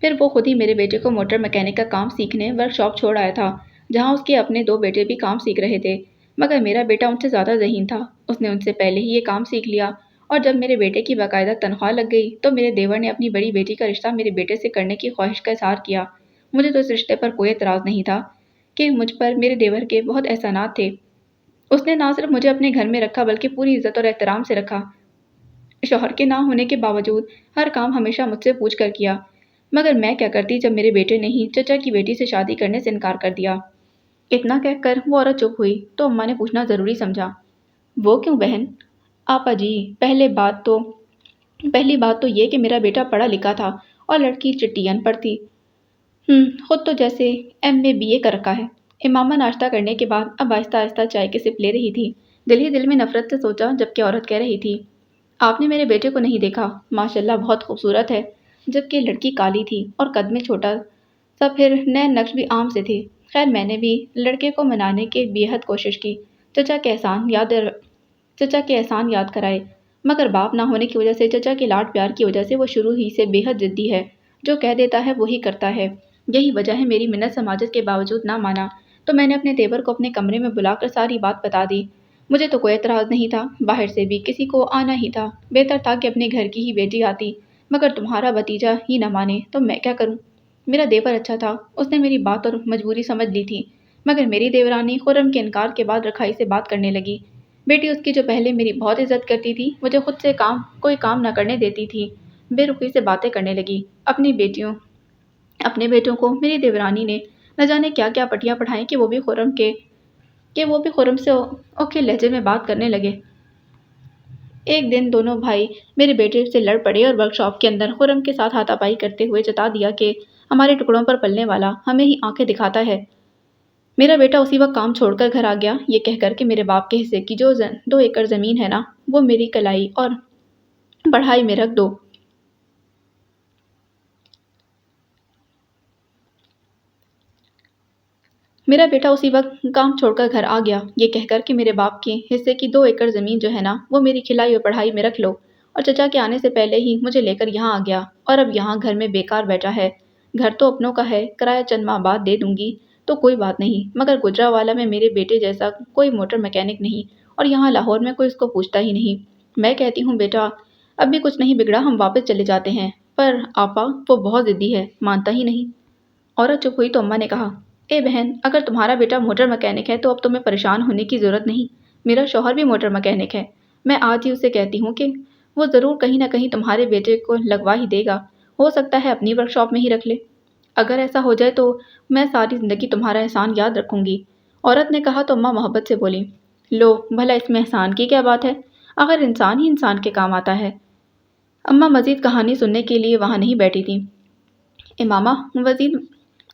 پھر وہ خود ہی میرے بیٹے کو موٹر مکینک کا کام سیکھنے ورک شاپ چھوڑ آیا تھا، جہاں اس کے اپنے 2 بیٹے بھی کام سیکھ رہے تھے، مگر میرا بیٹا ان سے زیادہ ذہین تھا، اس نے ان سے پہلے ہی یہ کام سیکھ لیا، اور جب میرے بیٹے کی باقاعدہ تنخواہ لگ گئی تو میرے دیور نے اپنی بڑی بیٹی کا رشتہ میرے بیٹے سے کرنے کی خواہش کا اظہار کیا۔ مجھے تو اس رشتے پر کوئی اعتراض نہیں تھا کہ مجھ پر میرے دیور کے بہت احسانات تھے۔ اس نے نہ صرف مجھے اپنے گھر میں رکھا بلکہ پوری عزت اور احترام سے رکھا۔ شوہر کے نہ ہونے کے باوجود ہر کام ہمیشہ مجھ سے پوچھ کر کیا، مگر میں کیا کرتی جب میرے بیٹے نے ہی چچا کی بیٹی سے شادی کرنے سے انکار کر دیا۔ اتنا کہہ کر وہ عورت چپ ہوئی تو اماں نے پوچھنا ضروری سمجھا، وہ کیوں بہن؟ آپا جی، پہلی بات تو یہ کہ میرا بیٹا پڑھا لکھا تھا اور لڑکی چٹی ان پڑھ تھی۔ خود تو جیسے MA BA کر رکھا ہے۔ امامہ ناشتہ کرنے کے بعد اب آہستہ آہستہ چائے کی سپ لے رہی تھی۔ دل ہی دل میں نفرت سے سوچا جبکہ عورت کہہ رہی تھی، آپ نے میرے بیٹے کو نہیں دیکھا، ماشاءاللہ بہت خوبصورت ہے، جبکہ لڑکی کالی تھی اور قد میں چھوٹا سا، پھر نئے نقش بھی عام سے تھے۔ خیر میں نے بھی لڑکے کو منانے کی بے حد کوشش کی، چچا کے احسان یاد کرائے، مگر باپ نہ ہونے کی وجہ سے، چچا کے لاڈ پیار کی وجہ سے وہ شروع ہی سے بے حد ضدی ہے، جو کہہ دیتا ہے وہی کرتا ہے۔ یہی وجہ ہے میری منت سماجت کے باوجود نہ مانا تو میں نے اپنے دیور کو اپنے کمرے میں بلا کر ساری بات بتا دی۔ مجھے تو کوئی اعتراض نہیں تھا، باہر سے بھی کسی کو آنا ہی تھا، بہتر تھا کہ اپنے گھر کی ہی بیٹی آتی، مگر تمہارا بھتیجا ہی نہ مانے تو میں کیا کروں؟ میرا دیور اچھا تھا، اس نے میری بات اور مجبوری سمجھ لی تھی، مگر میری دیورانی خرم کے انکار کے بعد رکھائی سے بات کرنے لگی۔ بیٹی اس کی جو پہلے میری بہت عزت کرتی تھی، مجھے خود سے کوئی کام نہ کرنے دیتی تھی، بے رخی سے باتیں کرنے لگی۔ اپنے بیٹوں کو میری دیورانی نے نہ جانے کیا کیا پٹیاں پڑھائیں کہ وہ بھی خرم سے اوکھے لہجے میں بات کرنے لگے۔ ایک دن دونوں بھائی میرے بیٹے سے لڑ پڑے اور ورک شاپ کے اندر خرم کے ساتھ ہاتھا پائی کرتے ہوئے جتا دیا کہ ہمارے ٹکڑوں پر پلنے والا ہمیں ہی آنکھیں دکھاتا ہے۔ میرا بیٹا اسی وقت کام چھوڑ کر گھر آ گیا، یہ کہہ کر کہ میرے باپ کے حصے کی جو 2 ایکڑ زمین ہے نا، وہ میری کلائی اور بڑھائی میں رکھ دو۔ میرا بیٹا اسی وقت کام چھوڑ کر گھر آ گیا، یہ کہہ کر کہ میرے باپ کے حصے کی 2 ایکڑ زمین جو ہے نا، وہ میری کھلائی اور پڑھائی میں رکھ لو، اور چچا کے آنے سے پہلے ہی مجھے لے کر یہاں آ گیا، اور اب یہاں گھر میں بیکار بیٹھا ہے۔ گھر تو اپنوں کا ہے، کرایہ چند ماہ بعد دے دوں گی تو کوئی بات نہیں، مگر گجرانوالہ میں میرے بیٹے جیسا کوئی موٹر میکینک نہیں، اور یہاں لاہور میں کوئی اس کو پوچھتا ہی نہیں۔ میں کہتی ہوں بیٹا اب بھی کچھ نہیں بگڑا، ہم واپس چلے جاتے ہیں، پر آپا وہ بہت ضدی ہے، مانتا ہی نہیں۔ عورت چپ ہوئی تو اماں نے کہا، اے بہن، اگر تمہارا بیٹا موٹر مکینک ہے تو اب تمہیں پریشان ہونے کی ضرورت نہیں، میرا شوہر بھی موٹر مکینک ہے، میں آج ہی اسے کہتی ہوں کہ وہ ضرور کہیں نہ کہیں تمہارے بیٹے کو لگوا ہی دے گا، ہو سکتا ہے اپنی ورک شاپ میں ہی رکھ لے۔ اگر ایسا ہو جائے تو میں ساری زندگی تمہارا احسان یاد رکھوں گی۔ عورت نے کہا تو اماں محبت سے بولی، لو بھلا اس میں احسان کی کیا بات ہے، اگر انسان ہی انسان کے کام آتا ہے۔ اماں مزید کہانی سننے کے لیے وہاں نہیں بیٹھی تھی۔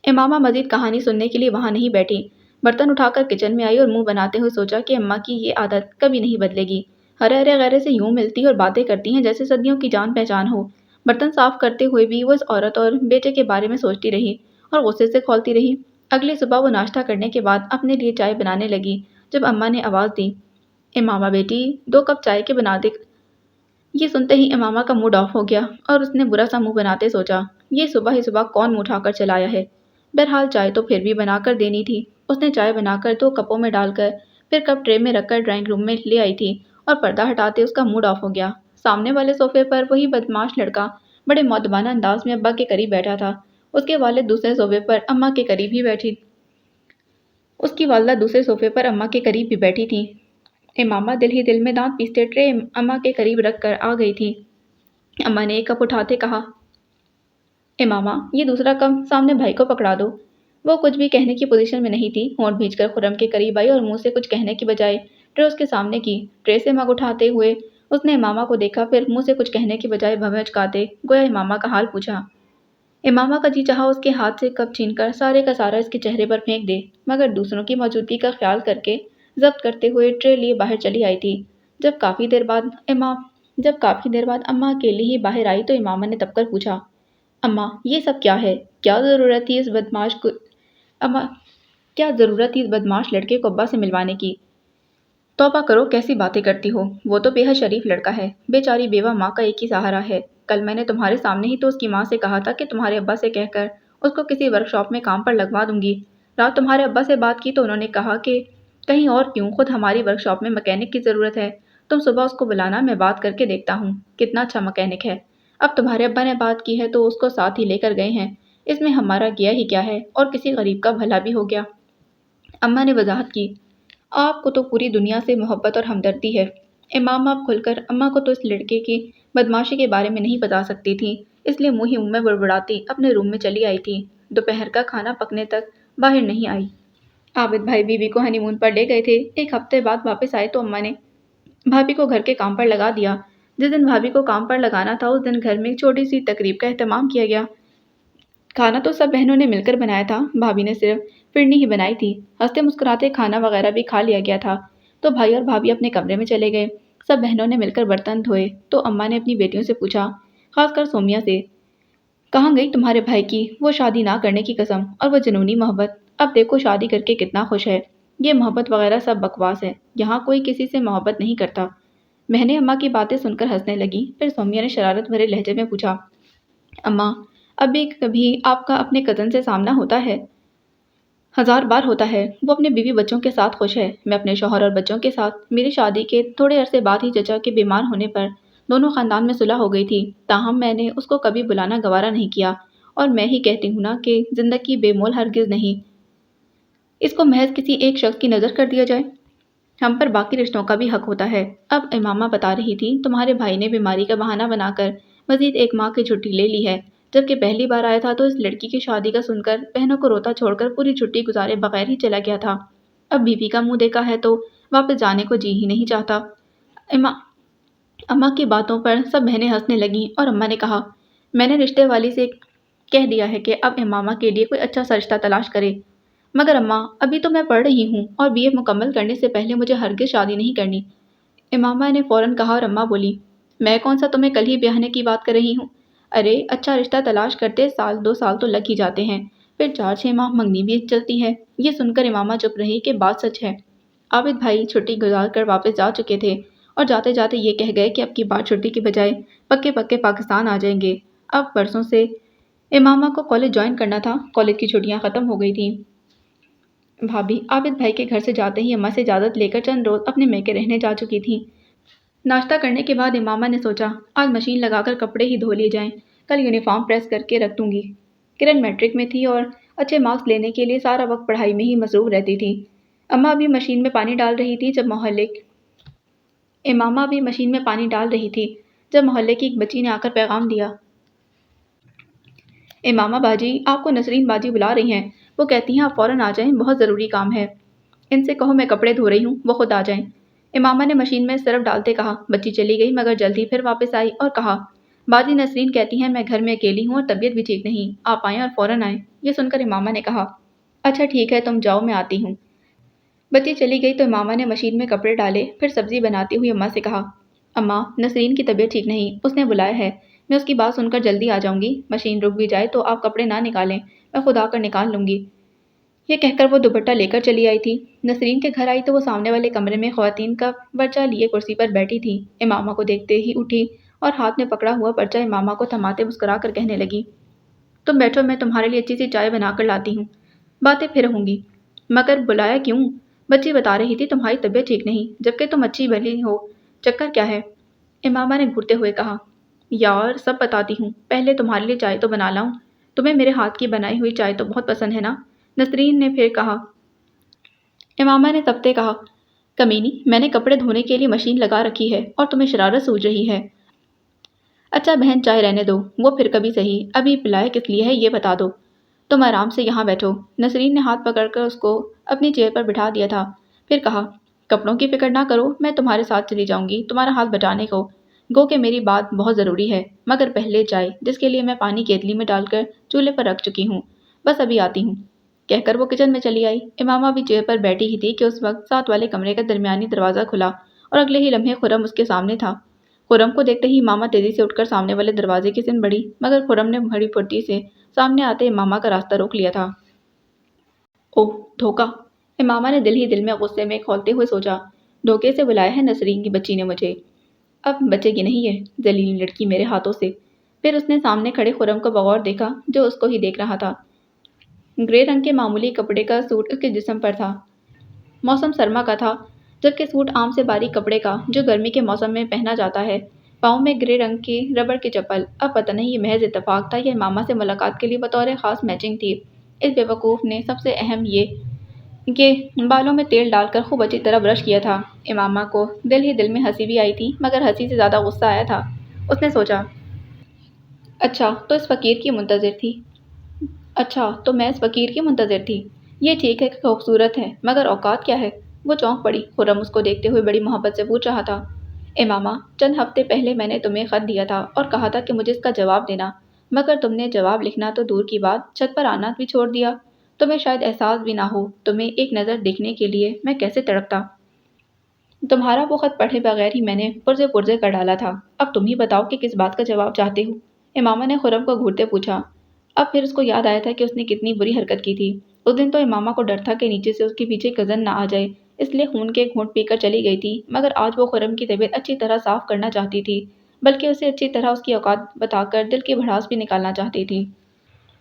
امامہ مزید کہانی سننے کے لیے وہاں نہیں بیٹھی، برتن اٹھا کر کچن میں آئی اور منہ بناتے ہوئے سوچا کہ اماں کی یہ عادت کبھی نہیں بدلے گی، ہرے ہرے غیرے سے یوں ملتی اور باتیں کرتی ہیں جیسے صدیوں کی جان پہچان ہو۔ برتن صاف کرتے ہوئے بھی وہ اس عورت اور بیٹے کے بارے میں سوچتی رہی اور غصے سے کھولتی رہی۔ اگلی صبح وہ ناشتہ کرنے کے بعد اپنے لیے چائے بنانے لگی، جب اماں نے آواز دی، امامہ بیٹی 2 کپ چائے کے بنا دے۔ یہ سنتے ہی امامہ کا موڈ آف ہو گیا اور اس نے برا سا منہ بناتے سوچا، یہ صبح ہی صبح کون منہ اٹھا کر چلایا ہے۔ بہرحال چائے تو پھر بھی بنا کر دینی تھی۔ اس نے چائے بنا کر 2 کپوں میں ڈال کر پھر کپ ٹرے میں رکھ کر ڈرائنگ روم میں لے آئی تھی اور پردہ ہٹاتے اس کا موڈ آف ہو گیا۔ سامنے والے صوفے پر وہی بدمعاش لڑکا بڑے مؤدبانہ انداز میں ابا کے قریب بیٹھا تھا، اس کے والد دوسرے صوفے پر اماں کے قریب ہی بیٹھی اس کی والدہ دوسرے صوفے پر اماں کے قریب بھی بیٹھی تھی۔ امامہ دل ہی دل میں دانت پیستے ٹرے اماں کے قریب رکھ کر آ گئی تھی۔ اماں نے 1 کپ اٹھاتے کہا، امامہ یہ دوسرا کپ سامنے بھائی کو پکڑا دو۔ وہ کچھ بھی کہنے کی پوزیشن میں نہیں تھی، ہونٹ بھینچ کر خرم کے قریب آئی اور منہ سے کچھ کہنے کی بجائے ٹرے اس کے سامنے کی۔ ٹرے سے مگ اٹھاتے ہوئے اس نے امامہ کو دیکھا، پھر منہ سے کچھ کہنے کی بجائے بھویں اچکاتے گویا امامہ کا حال پوچھا۔ امامہ کا جی چاہا اس کے ہاتھ سے کپ چھین کر سارے کا سارا اس کے چہرے پر پھینک دے، مگر دوسروں کی موجودگی کا خیال کر کے ضبط کرتے ہوئے ٹرے لیے باہر چلی آئی تھی۔ جب کافی دیر بعد اماں اکیلی ہی باہر آئی تو امامہ نے دب کر پوچھا، اماں یہ سب کیا ہے؟ کیا ضرورت تھی اس بدمعاش لڑکے کو ابا سے ملوانے کی؟ توبہ کرو کیسی باتیں کرتی ہو، وہ تو بے حد شریف لڑکا ہے، بیچاری بیوہ ماں کا ایک ہی سہارا ہے۔ کل میں نے تمہارے سامنے ہی تو اس کی ماں سے کہا تھا کہ تمہارے ابا سے کہہ کر اس کو کسی ورک شاپ میں کام پر لگوا دوں گی۔ رات تمہارے ابا سے بات کی تو انہوں نے کہا کہ کہیں اور کیوں، خود ہماری ورک شاپ میں مکینک کی ضرورت ہے، تم صبح اس کو بلانا، میں بات کر کے دیکھتا ہوں، کتنا اچھا مکینک ہے۔ اب تمہارے ابا نے بات کی ہے تو اس کو ساتھ ہی لے کر گئے ہیں، اس میں ہمارا گیا ہی کیا ہے، اور کسی غریب کا بھلا بھی ہو گیا۔ اماں نے وضاحت کی، آپ کو تو پوری دنیا سے محبت اور ہمدردی ہے۔ امامہ اب کھل کر اماں کو تو اس لڑکے کی بدمعاشی کے بارے میں نہیں بتا سکتی تھی، اس لیے منہ ہی منہ میں بڑبڑاتی اپنے روم میں چلی آئی تھی۔ دوپہر کا کھانا پکنے تک باہر نہیں آئی۔ عابد بھائی بیوی کو ہنی مون پر لے گئے تھے، 1 ہفتے بعد واپس آئے تو اماں نے بھابھی کو گھر کے کام پر لگا دیا۔ جس دن بھابھی کو کام پر لگانا تھا اس دن گھر میں ایک چھوٹی سی تقریب کا اہتمام کیا گیا۔ کھانا تو سب بہنوں نے مل کر بنایا تھا، بھابھی نے صرف فرنی ہی بنائی تھی۔ ہنستے مسکراتے کھانا وغیرہ بھی کھا لیا گیا تھا تو بھائی اور بھابھی اپنے کمرے میں چلے گئے۔ سب بہنوں نے مل کر برتن دھوئے تو اماں نے اپنی بیٹیوں سے پوچھا، خاص کر سومیا سے، کہاں گئی تمہارے بھائی کی وہ شادی نہ کرنے کی قسم اور وہ جنونی محبت؟ اب دیکھو شادی کر کے کتنا خوش ہے۔ یہ محبت وغیرہ سب بکواس ہے، یہاں کوئی کسی سے محبت نہیں کرتا۔ بہنیں اماں کی باتیں سن کر ہنسنے لگیں۔ پھر سومیا نے شرارت بھرے لہجے میں پوچھا، اماں اب بھی کبھی آپ کا اپنے کزن سے سامنا ہوتا ہے؟ 1000 بار ہوتا ہے۔ وہ اپنے بیوی بچوں کے ساتھ خوش ہے، میں اپنے شوہر اور بچوں کے ساتھ۔ میری شادی کے تھوڑے عرصے بعد ہی چچا کے بیمار ہونے پر دونوں خاندان میں صلح ہو گئی تھی، تاہم میں نے اس کو کبھی بلانا گوارا نہیں کیا، اور میں ہی کہتی ہوں نا کہ زندگی بے مول ہرگز نہیں، اس کو محض کسی ایک شخص کی نظر کر دیا جائے، ہم پر باقی رشتوں کا بھی حق ہوتا ہے۔ اب امامہ بتا رہی تھی، تمہارے بھائی نے بیماری کا بہانہ بنا کر مزید 1 ماہ کی چھٹی لے لی ہے، جبکہ پہلی بار آیا تھا تو اس لڑکی کی شادی کا سن کر بہنوں کو روتا چھوڑ کر پوری چھٹی گزارے بغیر ہی چلا گیا تھا۔ اب بیوی کا منہ دیکھا ہے تو واپس جانے کو جی ہی نہیں چاہتا۔ اماں کی باتوں پر سب بہنیں ہنسنے لگیں اور اماں نے کہا، میں نے رشتے والی سے کہہ دیا ہے کہ اب امامہ کے لیے کوئی اچھا سا رشتہ تلاش کرے، مگر اماں ابھی تو میں پڑھ رہی ہوں اور BA مکمل کرنے سے پہلے مجھے ہرگز شادی نہیں کرنی۔ امامہ نے فوراً کہا اور اماں بولی، میں کون سا تمہیں کل ہی بیاہنے کی بات کر رہی ہوں؟ ارے اچھا رشتہ تلاش کرتے 1-2 سال تو لگ ہی جاتے ہیں، پھر 4-6 ماہ منگنی بھی چلتی ہے۔ یہ سن کر امامہ چپ رہی کہ بات سچ ہے۔ عابد بھائی چھٹی گزار کر واپس جا چکے تھے اور جاتے جاتے یہ کہہ گئے کہ اب کی بار چھٹی کی بجائے پکے پکے پاکستان آ جائیں گے۔ اب پرسوں سے امامہ کو کالج جوائن کرنا تھا، کالج کی چھٹیاں ختم ہو گئی تھیں۔ بھابھی عابد بھائی کے گھر سے جاتے ہی اماں سے اجازت لے کر چند روز اپنے میکے رہنے جا چکی تھیں۔ ناشتہ کرنے کے بعد امامہ نے سوچا، آج مشین لگا کر کپڑے ہی دھو لیے جائیں، کل یونیفارم پریس کر کے رکھ دوں گی۔ کرن میٹرک میں تھی اور اچھے مارکس لینے کے لیے سارا وقت پڑھائی میں ہی مصروف رہتی تھی۔ امامہ ابھی مشین میں پانی ڈال رہی تھی جب محلے کی ایک بچی نے آ کر پیغام دیا، امامہ باجی آپ کو نسرین باجی بلا رہی ہیں، وہ کہتی ہیں آپ فوراً آ جائیں، بہت ضروری کام ہے۔ ان سے کہو میں کپڑے دھو رہی ہوں، وہ خود آ جائیں۔ امامہ نے مشین میں صرف ڈالتے کہا۔ بچی چلی گئی مگر جلد ہی پھر واپس آئی اور کہا، باجی نسرین کہتی ہیں میں گھر میں اکیلی ہوں اور طبیعت بھی ٹھیک نہیں، آپ آئیں اور فوراً آئیں۔ یہ سن کر امامہ نے کہا، اچھا ٹھیک ہے تم جاؤ میں آتی ہوں۔ بچی چلی گئی تو امامہ نے مشین میں کپڑے ڈالے، پھر سبزی بناتی ہوئی اماں سے کہا، اماں نسرین کی طبیعت ٹھیک نہیں، اس نے بلایا ہے، میں اس کی بات سن کر جلدی آ جاؤں گی، مشین رک بھی جائے تو آپ کپڑے نہ نکالیں، میں خود آ کر نکال لوں گی۔ یہ کہہ کر وہ دوپٹہ لے کر چلی آئی تھی۔ نسرین کے گھر آئی تو وہ سامنے والے کمرے میں خواتین کا پرچہ لیے کرسی پر بیٹھی تھی۔ امامہ کو دیکھتے ہی اٹھی اور ہاتھ میں پکڑا ہوا پرچہ امامہ کو تھماتے مسکرا کر کہنے لگی، تم بیٹھو میں تمہارے لیے اچھی سی چائے بنا کر لاتی ہوں، باتیں پھر ہوں گی۔ مگر بلایا کیوں؟ بچی بتا رہی تھی تمہاری طبیعت ٹھیک نہیں، جبکہ تم اچھی بھلی ہو، چکر کیا ہے؟ امامہ نے گھٹتے ہوئے کہا، یار سب بتاتی ہوں، پہلے تمہارے لیے چائے تو بنا لاؤں، تمہیں میرے ہاتھ کی بنائی ہوئی چائے تو بہت پسند ہے نا؟ نسرین نے پھر کہا۔ امامہ نے تبتے کہا، کمینی میں نے کپڑے دھونے کے لیے مشین لگا رکھی ہے اور تمہیں شرارت سوچ رہی ہے۔ اچھا بہن چائے رہنے دو، وہ پھر کبھی صحیح، ابھی پلائے کس لیے ہے یہ بتا دو، تم آرام سے یہاں بیٹھو۔ نسرین نے ہاتھ پکڑ کر اس کو اپنی چیئر پر بٹھا دیا تھا، پھر کہا، کپڑوں کی فکر نہ کرو، میں تمہارے ساتھ چلی جاؤں گی تمہارا ہاتھ بٹانے کو، گو کہ میری بات بہت ضروری ہے، مگر پہلے چائے، جس کے لیے میں پانی کیتلی میں ڈال کر چولہے پر رکھ چکی ہوں، بس ابھی آتی ہوں، کہہ کر وہ کچن میں چلی آئی۔ امامہ بھی چیئر پر بیٹھی ہی تھی کہ اس وقت ساتھ والے کمرے کا درمیانی دروازہ کھلا اور اگلے ہی لمحے خرم اس کے سامنے تھا۔ خرم کو دیکھتے ہی امامہ تیزی سے اٹھ کر سامنے والے دروازے کی سمت بڑھی، مگر خرم نے بڑی پھرتی سے سامنے آتے امامہ کا راستہ روک لیا تھا۔ اوہ دھوکہ! امامہ نے دل ہی دل میں غصے میں کھولتے ہوئے سوچا، دھوکے سے بلایا ہے نسرین کی بچی نے مجھے، اب بچے گی نہیں ہے ذلیل لڑکی میرے ہاتھوں سے۔ پھر اس نے سامنے کھڑے خرم کو بغور دیکھا جو اس کو ہی دیکھ رہا تھا۔ گرے رنگ کے معمولی کپڑے کا سوٹ اس کے جسم پر تھا، موسم سرما کا تھا، جبکہ سوٹ عام سے باریک کپڑے کا جو گرمی کے موسم میں پہنا جاتا ہے، پاؤں میں گرے رنگ کی ربڑ کی چپل۔ اب پتہ نہیں یہ محض اتفاق تھا یا امامہ سے ملاقات کے لیے بطور خاص میچنگ تھی۔ اس بے وقوف نے سب سے اہم یہ کہ بالوں میں تیل ڈال کر خوب اچھی طرح برش کیا تھا۔ امامہ کو دل ہی دل میں ہنسی بھی آئی تھی، مگر ہنسی سے زیادہ غصہ آیا تھا۔ اس نے سوچا، اچھا تو اس فقیر کی منتظر تھی، یہ ٹھیک ہے کہ خوبصورت ہے، مگر اوقات کیا ہے؟ وہ چونک پڑی۔ خرم اس کو دیکھتے ہوئے بڑی محبت سے پوچھ رہا تھا، امامہ چند ہفتے پہلے میں نے تمہیں خط دیا تھا اور کہا تھا کہ مجھے اس کا جواب دینا، مگر تم نے جواب لکھنا تو دور کی بات چھت پر آنا بھی چھوڑ دیا۔ تمہیں شاید احساس بھی نہ ہو تمہیں ایک نظر دیکھنے کے لیے میں کیسے تڑپتا۔ تمہارا وہ خط پڑھے بغیر ہی میں نے پرزے پرزے کر ڈالا تھا۔ اب تم ہی بتاؤ کہ کس بات کا جواب چاہتے ہو؟ امامہ نے خرم کو گھورتے پوچھا۔ اب پھر اس کو یاد آیا تھا کہ اس نے کتنی بری حرکت کی تھی۔ اس دن تو امامہ کو ڈر تھا کہ نیچے سے اس کے پیچھے کزن نہ آ جائے، اس لیے خون کے گھونٹ پی کر چلی گئی تھی، مگر آج وہ خرم کی طبیعت اچھی طرح صاف کرنا چاہتی تھی، بلکہ اسے اچھی طرح اس کی اوقات بتا کر دل کی بھڑاس بھی نکالنا چاہتی تھی۔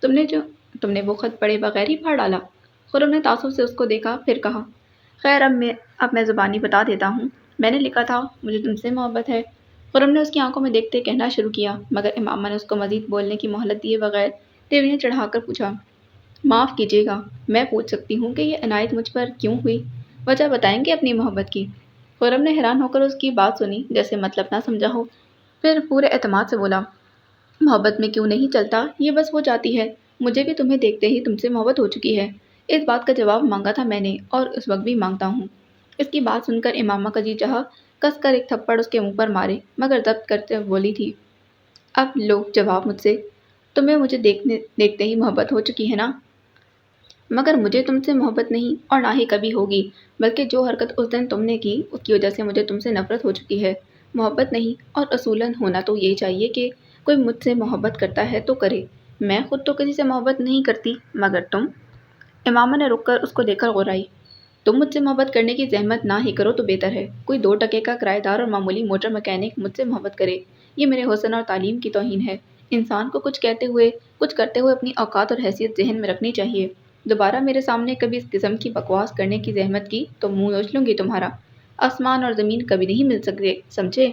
تم نے جو تم نے وہ خط پڑھے بغیر ہی پھاڑ ڈالا؟ خرم نے تعصب سے اس کو دیکھا، پھر کہا، خیر اب میں زبانی بتا دیتا ہوں۔ میں نے لکھا تھا مجھے تم سے محبت ہے۔ خرم نے اس کی آنکھوں میں دیکھتے کہنا شروع کیا، مگر امامہ نے اس کو مزید بولنے کی مہلت دیے بغیر تیوریاں چڑھا کر پوچھا، معاف کیجیے گا، میں پوچھ سکتی ہوں کہ یہ عنایت مجھ پر کیوں ہوئی؟ وجہ بتائیں گے اپنی محبت کی؟ خرم نے حیران ہو کر اس کی بات سنی جیسے مطلب نہ سمجھا ہو، پھر پورے اعتماد سے بولا، محبت میں کیوں نہیں چلتا، یہ بس ہو جاتی ہے۔ مجھے بھی تمہیں دیکھتے ہی تم سے محبت ہو چکی ہے۔ اس بات کا جواب مانگا تھا میں نے اور اس وقت بھی مانگتا ہوں۔ اس کی بات سن کر امامہ کا جی چاہا کس کر ایک تھپڑ اس کے منہ پر مارے، مگر ضبط کرتے بولی تھی، اب لو جواب مجھ سے، تمہیں مجھے دیکھتے ہی محبت ہو چکی ہے نا؟ مگر مجھے تم سے محبت نہیں اور نہ ہی کبھی ہوگی، بلکہ جو حرکت اس دن تم نے کی اس کی وجہ سے مجھے تم سے نفرت ہو چکی ہے۔ محبت نہیں، اور اصولاً ہونا تو یہ چاہیے کہ کوئی مجھ سے محبت کرتا ہے تو کرے۔ میں خود تو کسی سے محبت نہیں کرتی، مگر تم؟ امامہ نے رک کر اس کو دیکھ کر غرائی، تم مجھ سے محبت کرنے کی زحمت نہ ہی کرو تو بہتر ہے۔ کوئی 2 ٹکے کا کرایہ دار اور معمولی موٹر مکینک مجھ سے محبت کرے، یہ میرے حسن اور تعلیم کی توہین ہے۔ انسان کو کچھ کہتے ہوئے کچھ کرتے ہوئے اپنی اوقات اور حیثیت ذہن میں رکھنی چاہیے۔ دوبارہ میرے سامنے کبھی اس قسم کی بکواس کرنے کی زحمت کی تو منہ نوچ لوں گی تمہارا۔ آسمان اور زمین کبھی نہیں مل سکتے، سمجھے؟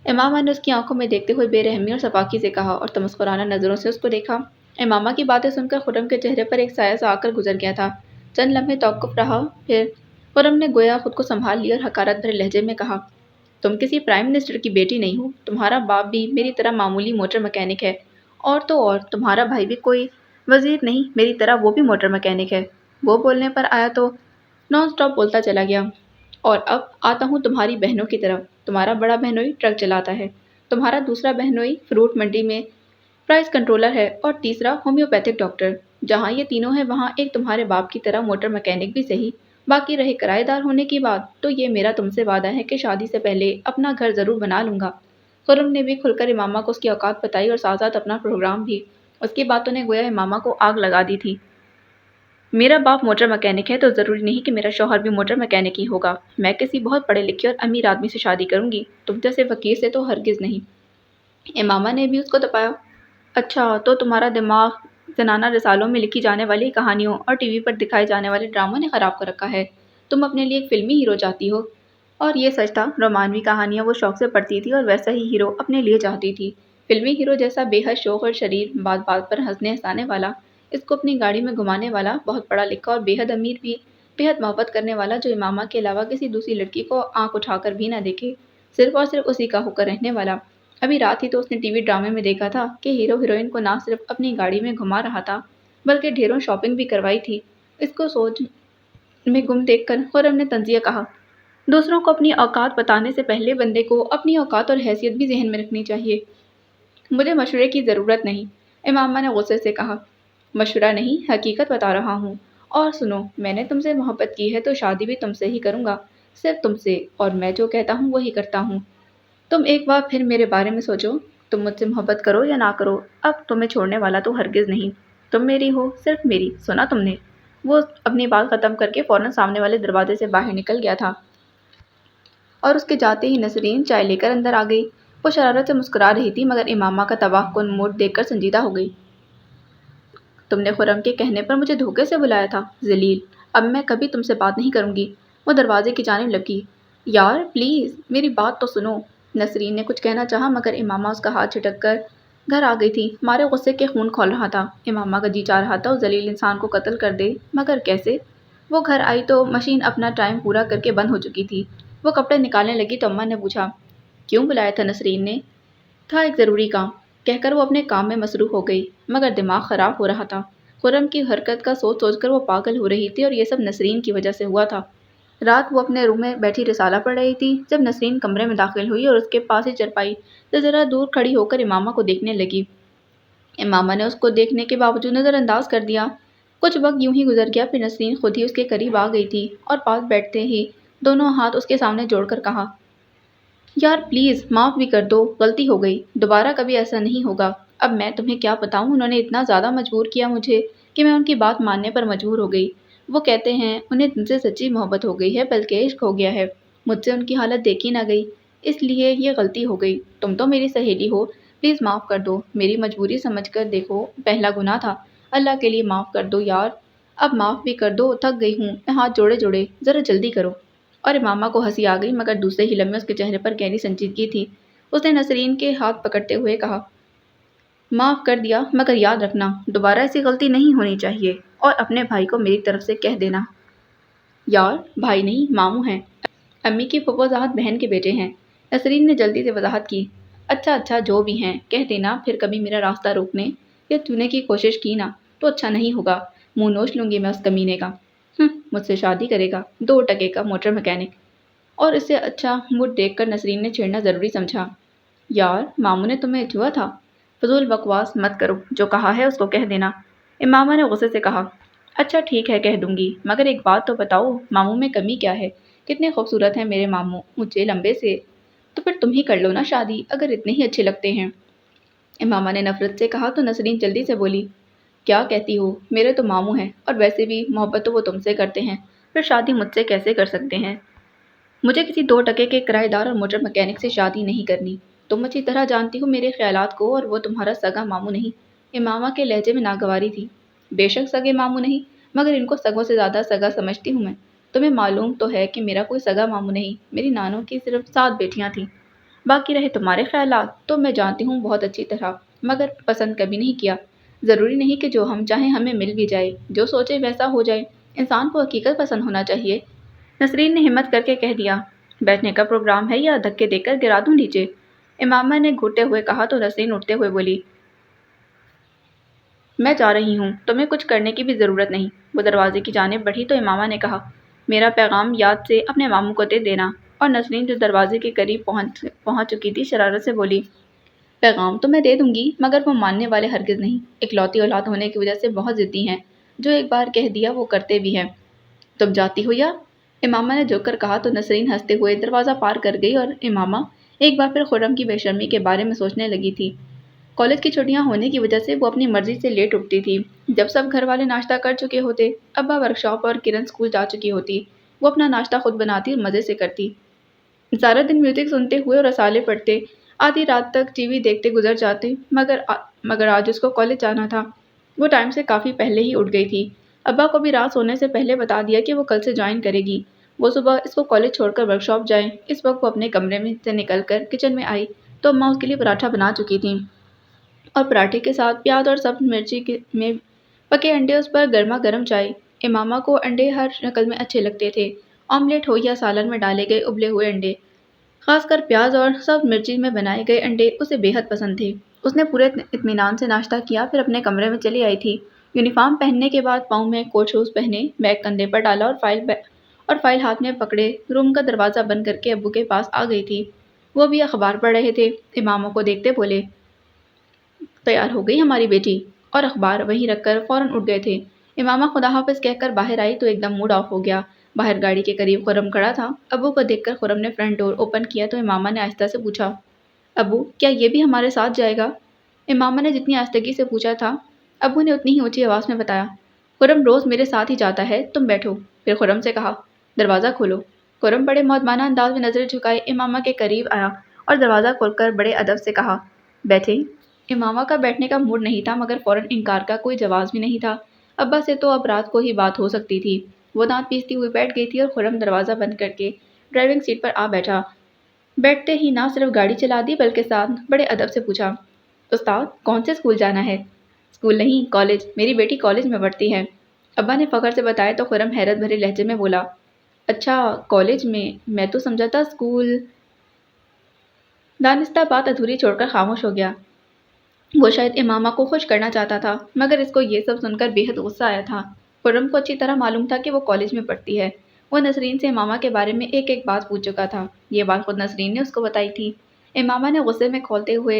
امامہ نے اس کی آنکھوں میں دیکھتے ہوئے بے رحمی اور سفاکی سے کہا اور تمسخرانہ نظروں سے اس کو دیکھا۔ امامہ کی باتیں سن کر خرم کے چہرے پر ایک سایہ سا آ کر گزر گیا تھا۔ چند لمحے توقف رہا، پھر خرم نے گویا خود کو سنبھال لیا اور حقارت بھرے لہجے میں کہا، تم کسی پرائم منسٹر کی بیٹی نہیں ہو، تمہارا باپ بھی میری طرح معمولی موٹر مکینک ہے، اور تو اور تمہارا بھائی بھی کوئی وزیر نہیں، میری طرح وہ بھی موٹر مکینک ہے۔ وہ بولنے پر آیا تو نان سٹاپ بولتا چلا گیا۔ اور اب آتا ہوں تمہاری بہنوں کی طرف۔ تمہارا بڑا بہنوئی ٹرک چلاتا ہے، تمہارا دوسرا بہنوئی فروٹ منڈی میں پرائس کنٹرولر ہے، اور تیسرا ہومیوپیتھک ڈاکٹر۔ جہاں یہ تینوں ہیں وہاں ایک تمہارے باپ کی طرح موٹر مکینک بھی صحیح۔ باقی رہے کرایہ دار ہونے کی بات، تو یہ میرا تم سے وعدہ ہے کہ شادی سے پہلے اپنا گھر ضرور بنا لوں گا۔ خرم نے بھی کھل کر امامہ کو اس کی اوقات بتائی اور ساتھ ساتھ اپنا پروگرام بھی۔ اس کی باتوں نے گویا امامہ کو آگ لگا دی تھی۔ میرا باپ موٹر مکینک ہے تو ضروری نہیں کہ میرا شوہر بھی موٹر مکینک ہی ہوگا۔ میں کسی بہت پڑھے لکھے اور امیر آدمی سے شادی کروں گی، تم جیسے فقیر سے تو ہرگز نہیں۔ امامہ نے بھی اس کو دبایا، اچھا تو تمہارا دماغ زنانہ رسالوں میں لکھی جانے والی کہانیوں اور ٹی وی پر دکھائے جانے والے ڈراموں نے خراب کر رکھا ہے۔ تم اپنے لیے ایک فلمی ہیرو چاہتی ہو، اور یہ سچ تھا، رومانوی کہانیاں وہ شوق سے پڑھتی تھی اور ویسا ہی ہیرو اپنے لیے چاہتی تھی۔ فلمی ہیرو جیسا بے حد شوخ اور شریر، بات بات پر ہنسنے ہنسانے والا، اس کو اپنی گاڑی میں گھمانے والا، بہت پڑھا لکھا اور بے حد امیر بھی، بے حد محبت کرنے والا، جو امامہ کے علاوہ کسی دوسری لڑکی کو آنکھ اٹھا کر بھی نہ دیکھے، صرف اور صرف اسی کا ہو کر رہنے والا۔ ابھی رات ہی تو اس نے ٹی وی ڈرامے میں دیکھا تھا کہ ہیرو ہیروئن کو نہ صرف اپنی گاڑی میں گھما رہا تھا بلکہ ڈھیروں شاپنگ بھی کروائی تھی۔ اس کو سوچ میں گم دیکھ کر خرم نے طنزیہ کہا، دوسروں کو اپنی اوقات بتانے سے پہلے بندے کو اپنی اوقات اور حیثیت بھی ذہن میں رکھنی چاہیے۔ مجھے مشورے کی ضرورت نہیں، امامہ نے غصے سے کہا، مشورہ نہیں، حقیقت بتا رہا ہوں۔ اور سنو، میں نے تم سے محبت کی ہے تو شادی بھی تم سے ہی کروں گا، صرف تم سے، اور میں جو کہتا ہوں وہی کرتا ہوں۔ تم ایک بار پھر میرے بارے میں سوچو، تم مجھ سے محبت کرو یا نہ کرو، اب تمہیں چھوڑنے والا تو ہرگز نہیں۔ تم میری ہو، صرف میری، سنا تم نے؟ وہ اپنی بات ختم کر کے فوراً سامنے والے دروازے سے باہر نکل گیا تھا، اور اس کے جاتے ہی نسرین چائے لے کر اندر آ گئی۔ وہ شرارت سے مسکرا رہی تھی مگر امامہ کا تباہ کن موڈ دیکھ کر سنجیدہ ہو گئی۔ تم نے خرم کے کہنے پر مجھے دھوکے سے بلایا تھا، ذلیل، اب میں کبھی تم سے بات نہیں کروں گی۔ وہ دروازے کی جانب لپکی، یار پلیز میری بات تو سنو۔ نسرین نے کچھ کہنا چاہا مگر امامہ اس کا ہاتھ جھٹک کر گھر آ گئی تھی۔ مارے غصے کے خون کھول رہا تھا، امامہ کا جی چاہ رہا تھا اس ذلیل انسان کو قتل کر دے، مگر کیسے؟ وہ گھر آئی تو مشین اپنا ٹائم پورا کر کے بند ہو چکی تھی۔ وہ کپڑے نکالنے لگی تو اماں نے پوچھا، کیوں بلایا تھا نسرین نے؟ تھا ایک ضروری کام، کہہ کر وہ اپنے کام میں مصروف ہو گئی، مگر دماغ خراب ہو رہا تھا۔ خرم کی حرکت کا سوچ سوچ کر وہ پاگل ہو رہی تھی، اور یہ سب نسرین کی وجہ سے ہوا تھا۔ رات وہ اپنے روم میں بیٹھی رسالہ پڑھ رہی تھی جب نسرین کمرے میں داخل ہوئی اور اس کے پاس ہی چرپائی سے ذرا دور کھڑی ہو کر امامہ کو دیکھنے لگی۔ امامہ نے اس کو دیکھنے کے باوجود نظر انداز کر دیا۔ کچھ وقت یوں ہی گزر گیا، پھر نسرین خود ہی اس کے قریب آ گئی تھی اور پاس بیٹھتے ہی دونوں ہاتھ اس کے سامنے جوڑ کر کہا، یار پلیز معاف بھی کر دو، غلطی ہو گئی، دوبارہ کبھی ایسا نہیں ہوگا۔ اب میں تمہیں کیا بتاؤں، انہوں نے اتنا زیادہ مجبور کیا مجھے کہ میں ان کی بات ماننے پر مجبور ہو گئی۔ وہ کہتے ہیں انہیں تم سے سچی محبت ہو گئی ہے، بلکہ عشق ہو گیا ہے۔ مجھ سے ان کی حالت دیکھی نہ گئی، اس لیے یہ غلطی ہو گئی۔ تم تو میری سہیلی ہو، پلیز معاف کر دو، میری مجبوری سمجھ کر دیکھو، پہلا گناہ تھا، اللہ کے لیے معاف کر دو یار، اب معاف بھی کر دو، تھک گئی ہوں میں، ہاتھ جوڑے جوڑے، ذرا جلدی کرو۔ اور امامہ کو ہنسی آ گئی، مگر دوسرے ہی لمحے اس کے چہرے پر گہری سنجیدگی تھی۔ اس نے نسرین کے ہاتھ پکڑتے ہوئے کہا، معاف کر دیا، مگر یاد رکھنا دوبارہ ایسی غلطی نہیں ہونی چاہیے، اور اپنے بھائی کو میری طرف سے کہہ دینا۔ یار بھائی نہیں، ماموں ہیں، امی کی پھپھوزاد بہن کے بیٹے ہیں۔ نسرین نے جلدی سے وضاحت کی۔ اچھا اچھا، جو بھی ہیں کہہ دینا، پھر کبھی میرا راستہ روکنے یا چھونے کی کوشش کی نا تو اچھا نہیں ہوگا، منہ نوچ لوں گی میں اس کمینے کا۔ مجھ سے شادی کرے گا، 2 ٹکے کا موٹر مکینک۔ اور اس سے اچھا موڈ دیکھ کر نسرین نے چھیڑنا ضروری سمجھا، یار ماموں نے تمہیں چھوا تھا، فضول بکواس مت کرو، جو کہا ہے اس کو کہہ دینا۔ امامہ نے غصے سے کہا، اچھا ٹھیک ہے کہہ دوں گی، مگر ایک بات تو بتاؤ، ماموں میں کمی کیا ہے؟ کتنے خوبصورت ہیں میرے ماموں، مجھے لمبے سے، تو پھر تم ہی کر لو نا شادی، اگر اتنے ہی اچھے لگتے ہیں۔ امامہ نے نفرت سے کہا تو نسرین جلدی سے بولی، کیا کہتی ہو، میرے تو ماموں ہیں، اور ویسے بھی محبت تو وہ تم سے کرتے ہیں، پھر شادی مجھ سے کیسے کر سکتے ہیں؟ مجھے کسی 2 ٹکے کے کرایہ دار اور موٹر مکینک سے شادی نہیں کرنی۔ تم اچھی طرح جانتی ہو میرے خیالات کو، اور وہ تمہارا سگا ماموں نہیں۔ امامہ کے لہجے میں ناگواری تھی۔ بے شک سگے ماموں نہیں، مگر ان کو سگوں سے زیادہ سگا سمجھتی ہوں میں۔ تمہیں معلوم تو ہے کہ میرا کوئی سگا ماموں نہیں، میری نانوں کی صرف 7 بیٹیاں تھیں۔ باقی رہے تمہارے خیالات تو میں جانتی ہوں بہت اچھی طرح، مگر پسند کبھی نہیں کیا۔ ضروری نہیں کہ جو ہم چاہیں ہمیں مل بھی جائے، جو سوچے ویسا ہو جائے، انسان کو حقیقت پسند ہونا چاہیے۔ نسرین نے ہمت کر کے کہہ دیا، بیٹھنے کا پروگرام ہے یا دھکے دے کر گرا دوں نیچے؟ امامہ نے گھٹتے ہوئے کہا تو نسرین اٹھتے ہوئے بولی، میں جا رہی ہوں، تمہیں کچھ کرنے کی بھی ضرورت نہیں۔ وہ دروازے کی جانب بڑھی تو امامہ نے کہا، میرا پیغام یاد سے اپنے ماموں کو دے دینا۔ اور نسرین جو دروازے کے قریب پہنچ چکی تھی شرارت سے بولی، پیغام تو میں دے دوں گی، مگر وہ ماننے والے ہرگز نہیں، اکلوتی اولاد ہونے کی وجہ سے بہت ضدی ہیں، جو ایک بار کہہ دیا وہ کرتے بھی ہیں۔ تم جاتی ہو یا؟ امامہ نے جھک کر کہا تو نسرین ہنستے ہوئے دروازہ پار کر گئی، اور امامہ ایک بار پھر خرم کی بے شرمی کے بارے میں سوچنے لگی تھی۔ کالج کی چھٹیاں ہونے کی وجہ سے وہ اپنی مرضی سے لیٹ اٹھتی تھی۔ جب سب گھر والے ناشتہ کر چکے ہوتے، ابا ورکشاپ اور کرن اسکول جا چکی ہوتی، وہ اپنا ناشتہ خود بناتی اور مزے سے کرتی۔ سارا دن میوزک سنتے ہوئے اور رسالے پڑھتے، آدھی رات تک ٹی وی دیکھتے گزر جاتے، مگر آج اس کو کالج جانا تھا۔ وہ ٹائم سے کافی پہلے ہی اٹھ گئی تھی۔ ابا کو بھی رات سونے سے پہلے بتا دیا کہ وہ کل سے جوائن کرے گی۔ وہ صبح اس کو کالج چھوڑ کر ورکشاپ جائے۔ اس وقت وہ اپنے کمرے میں سے نکل کر کچن میں آئی تو اماں اس کے لیے پراٹھا بنا چکی تھیں، اور پراٹھے کے ساتھ پیاز اور سبز مرچی میں پکے انڈے، اس پر گرما گرم چائے۔ امامہ کو انڈے ہر شکل میں اچھے لگتے تھے، آملیٹ ہو یا سالن میں ڈالے گئے ابلے ہوئے انڈے، خاص کر پیاز اور سبز مرچی میں بنائے گئے انڈے اسے بے حد پسند تھے۔ اس نے پورے اطمینان سے ناشتہ کیا، پھر اپنے کمرے میں چلی آئی تھی۔ یونیفارم پہننے کے بعد پاؤں میں کوٹ شوز پہنے، بیگ کندھے پر ڈالا اور فائل ہاتھ میں پکڑے روم کا دروازہ بند کر کے ابو کے پاس آ گئی تھی۔ وہ بھی اخبار پڑھ رہے تھے۔ امامہ کو دیکھتے بولے، تیار ہو گئی ہماری بیٹی؟ اور اخبار وہیں رکھ کر فوراً اٹھ گئے تھے۔ امامہ خدا حافظ کہہ کر باہر آئی تو ایک دم موڈ آف ہو گیا۔ باہر گاڑی کے قریب خرم کھڑا تھا۔ ابو کو دیکھ کر خرم نے فرنٹ ڈور اوپن کیا تو امامہ نے آہستہ سے پوچھا، ابو کیا یہ بھی ہمارے ساتھ جائے گا؟ امامہ نے جتنی آہستگی سے پوچھا تھا، ابو نے اتنی ہی اونچی آواز میں بتایا، خرم روز میرے ساتھ ہی جاتا ہے، تم بیٹھو۔ پھر خرم سے کہا، دروازہ کھولو۔ خرم بڑے مودبانہ انداز میں نظریں جھکائے امامہ کے قریب آیا اور دروازہ کھول کر بڑے ادب سے کہا، بیٹھیں۔ امامہ کا بیٹھنے کا موڈ نہیں تھا، مگر فوراً انکار کا کوئی جواز بھی نہیں تھا۔ ابا سے تو اب رات کو ہی بات ہو سکتی تھی۔ وہ دانت پیستی ہوئی بیٹھ گئی تھی اور خرم دروازہ بند کر کے ڈرائیونگ سیٹ پر آ بیٹھا۔ بیٹھتے ہی نہ صرف گاڑی چلا دی بلکہ ساتھ بڑے ادب سے پوچھا، استاد کون سے اسکول جانا ہے؟ اسکول نہیں، کالج، میری بیٹی کالج میں پڑھتی ہے۔ ابا نے فخر سے بتایا تو خرم حیرت بھرے لہجے میں بولا، اچھا کالج میں تو سمجھا تھا اسکول۔ دانستہ بات ادھوری چھوڑ کر خاموش ہو گیا۔ وہ شاید امامہ کو خوش کرنا چاہتا تھا، مگر اس کو یہ سب سن کر بے حد غصہ آیا تھا۔ خرم کو اچھی طرح معلوم تھا کہ وہ کالج میں پڑھتی ہے۔ وہ نسرین سے امامہ کے بارے میں ایک ایک بات پوچھ چکا تھا۔ یہ بات خود نسرین نے اس کو بتائی تھی۔ امامہ نے غصے میں کھولتے ہوئے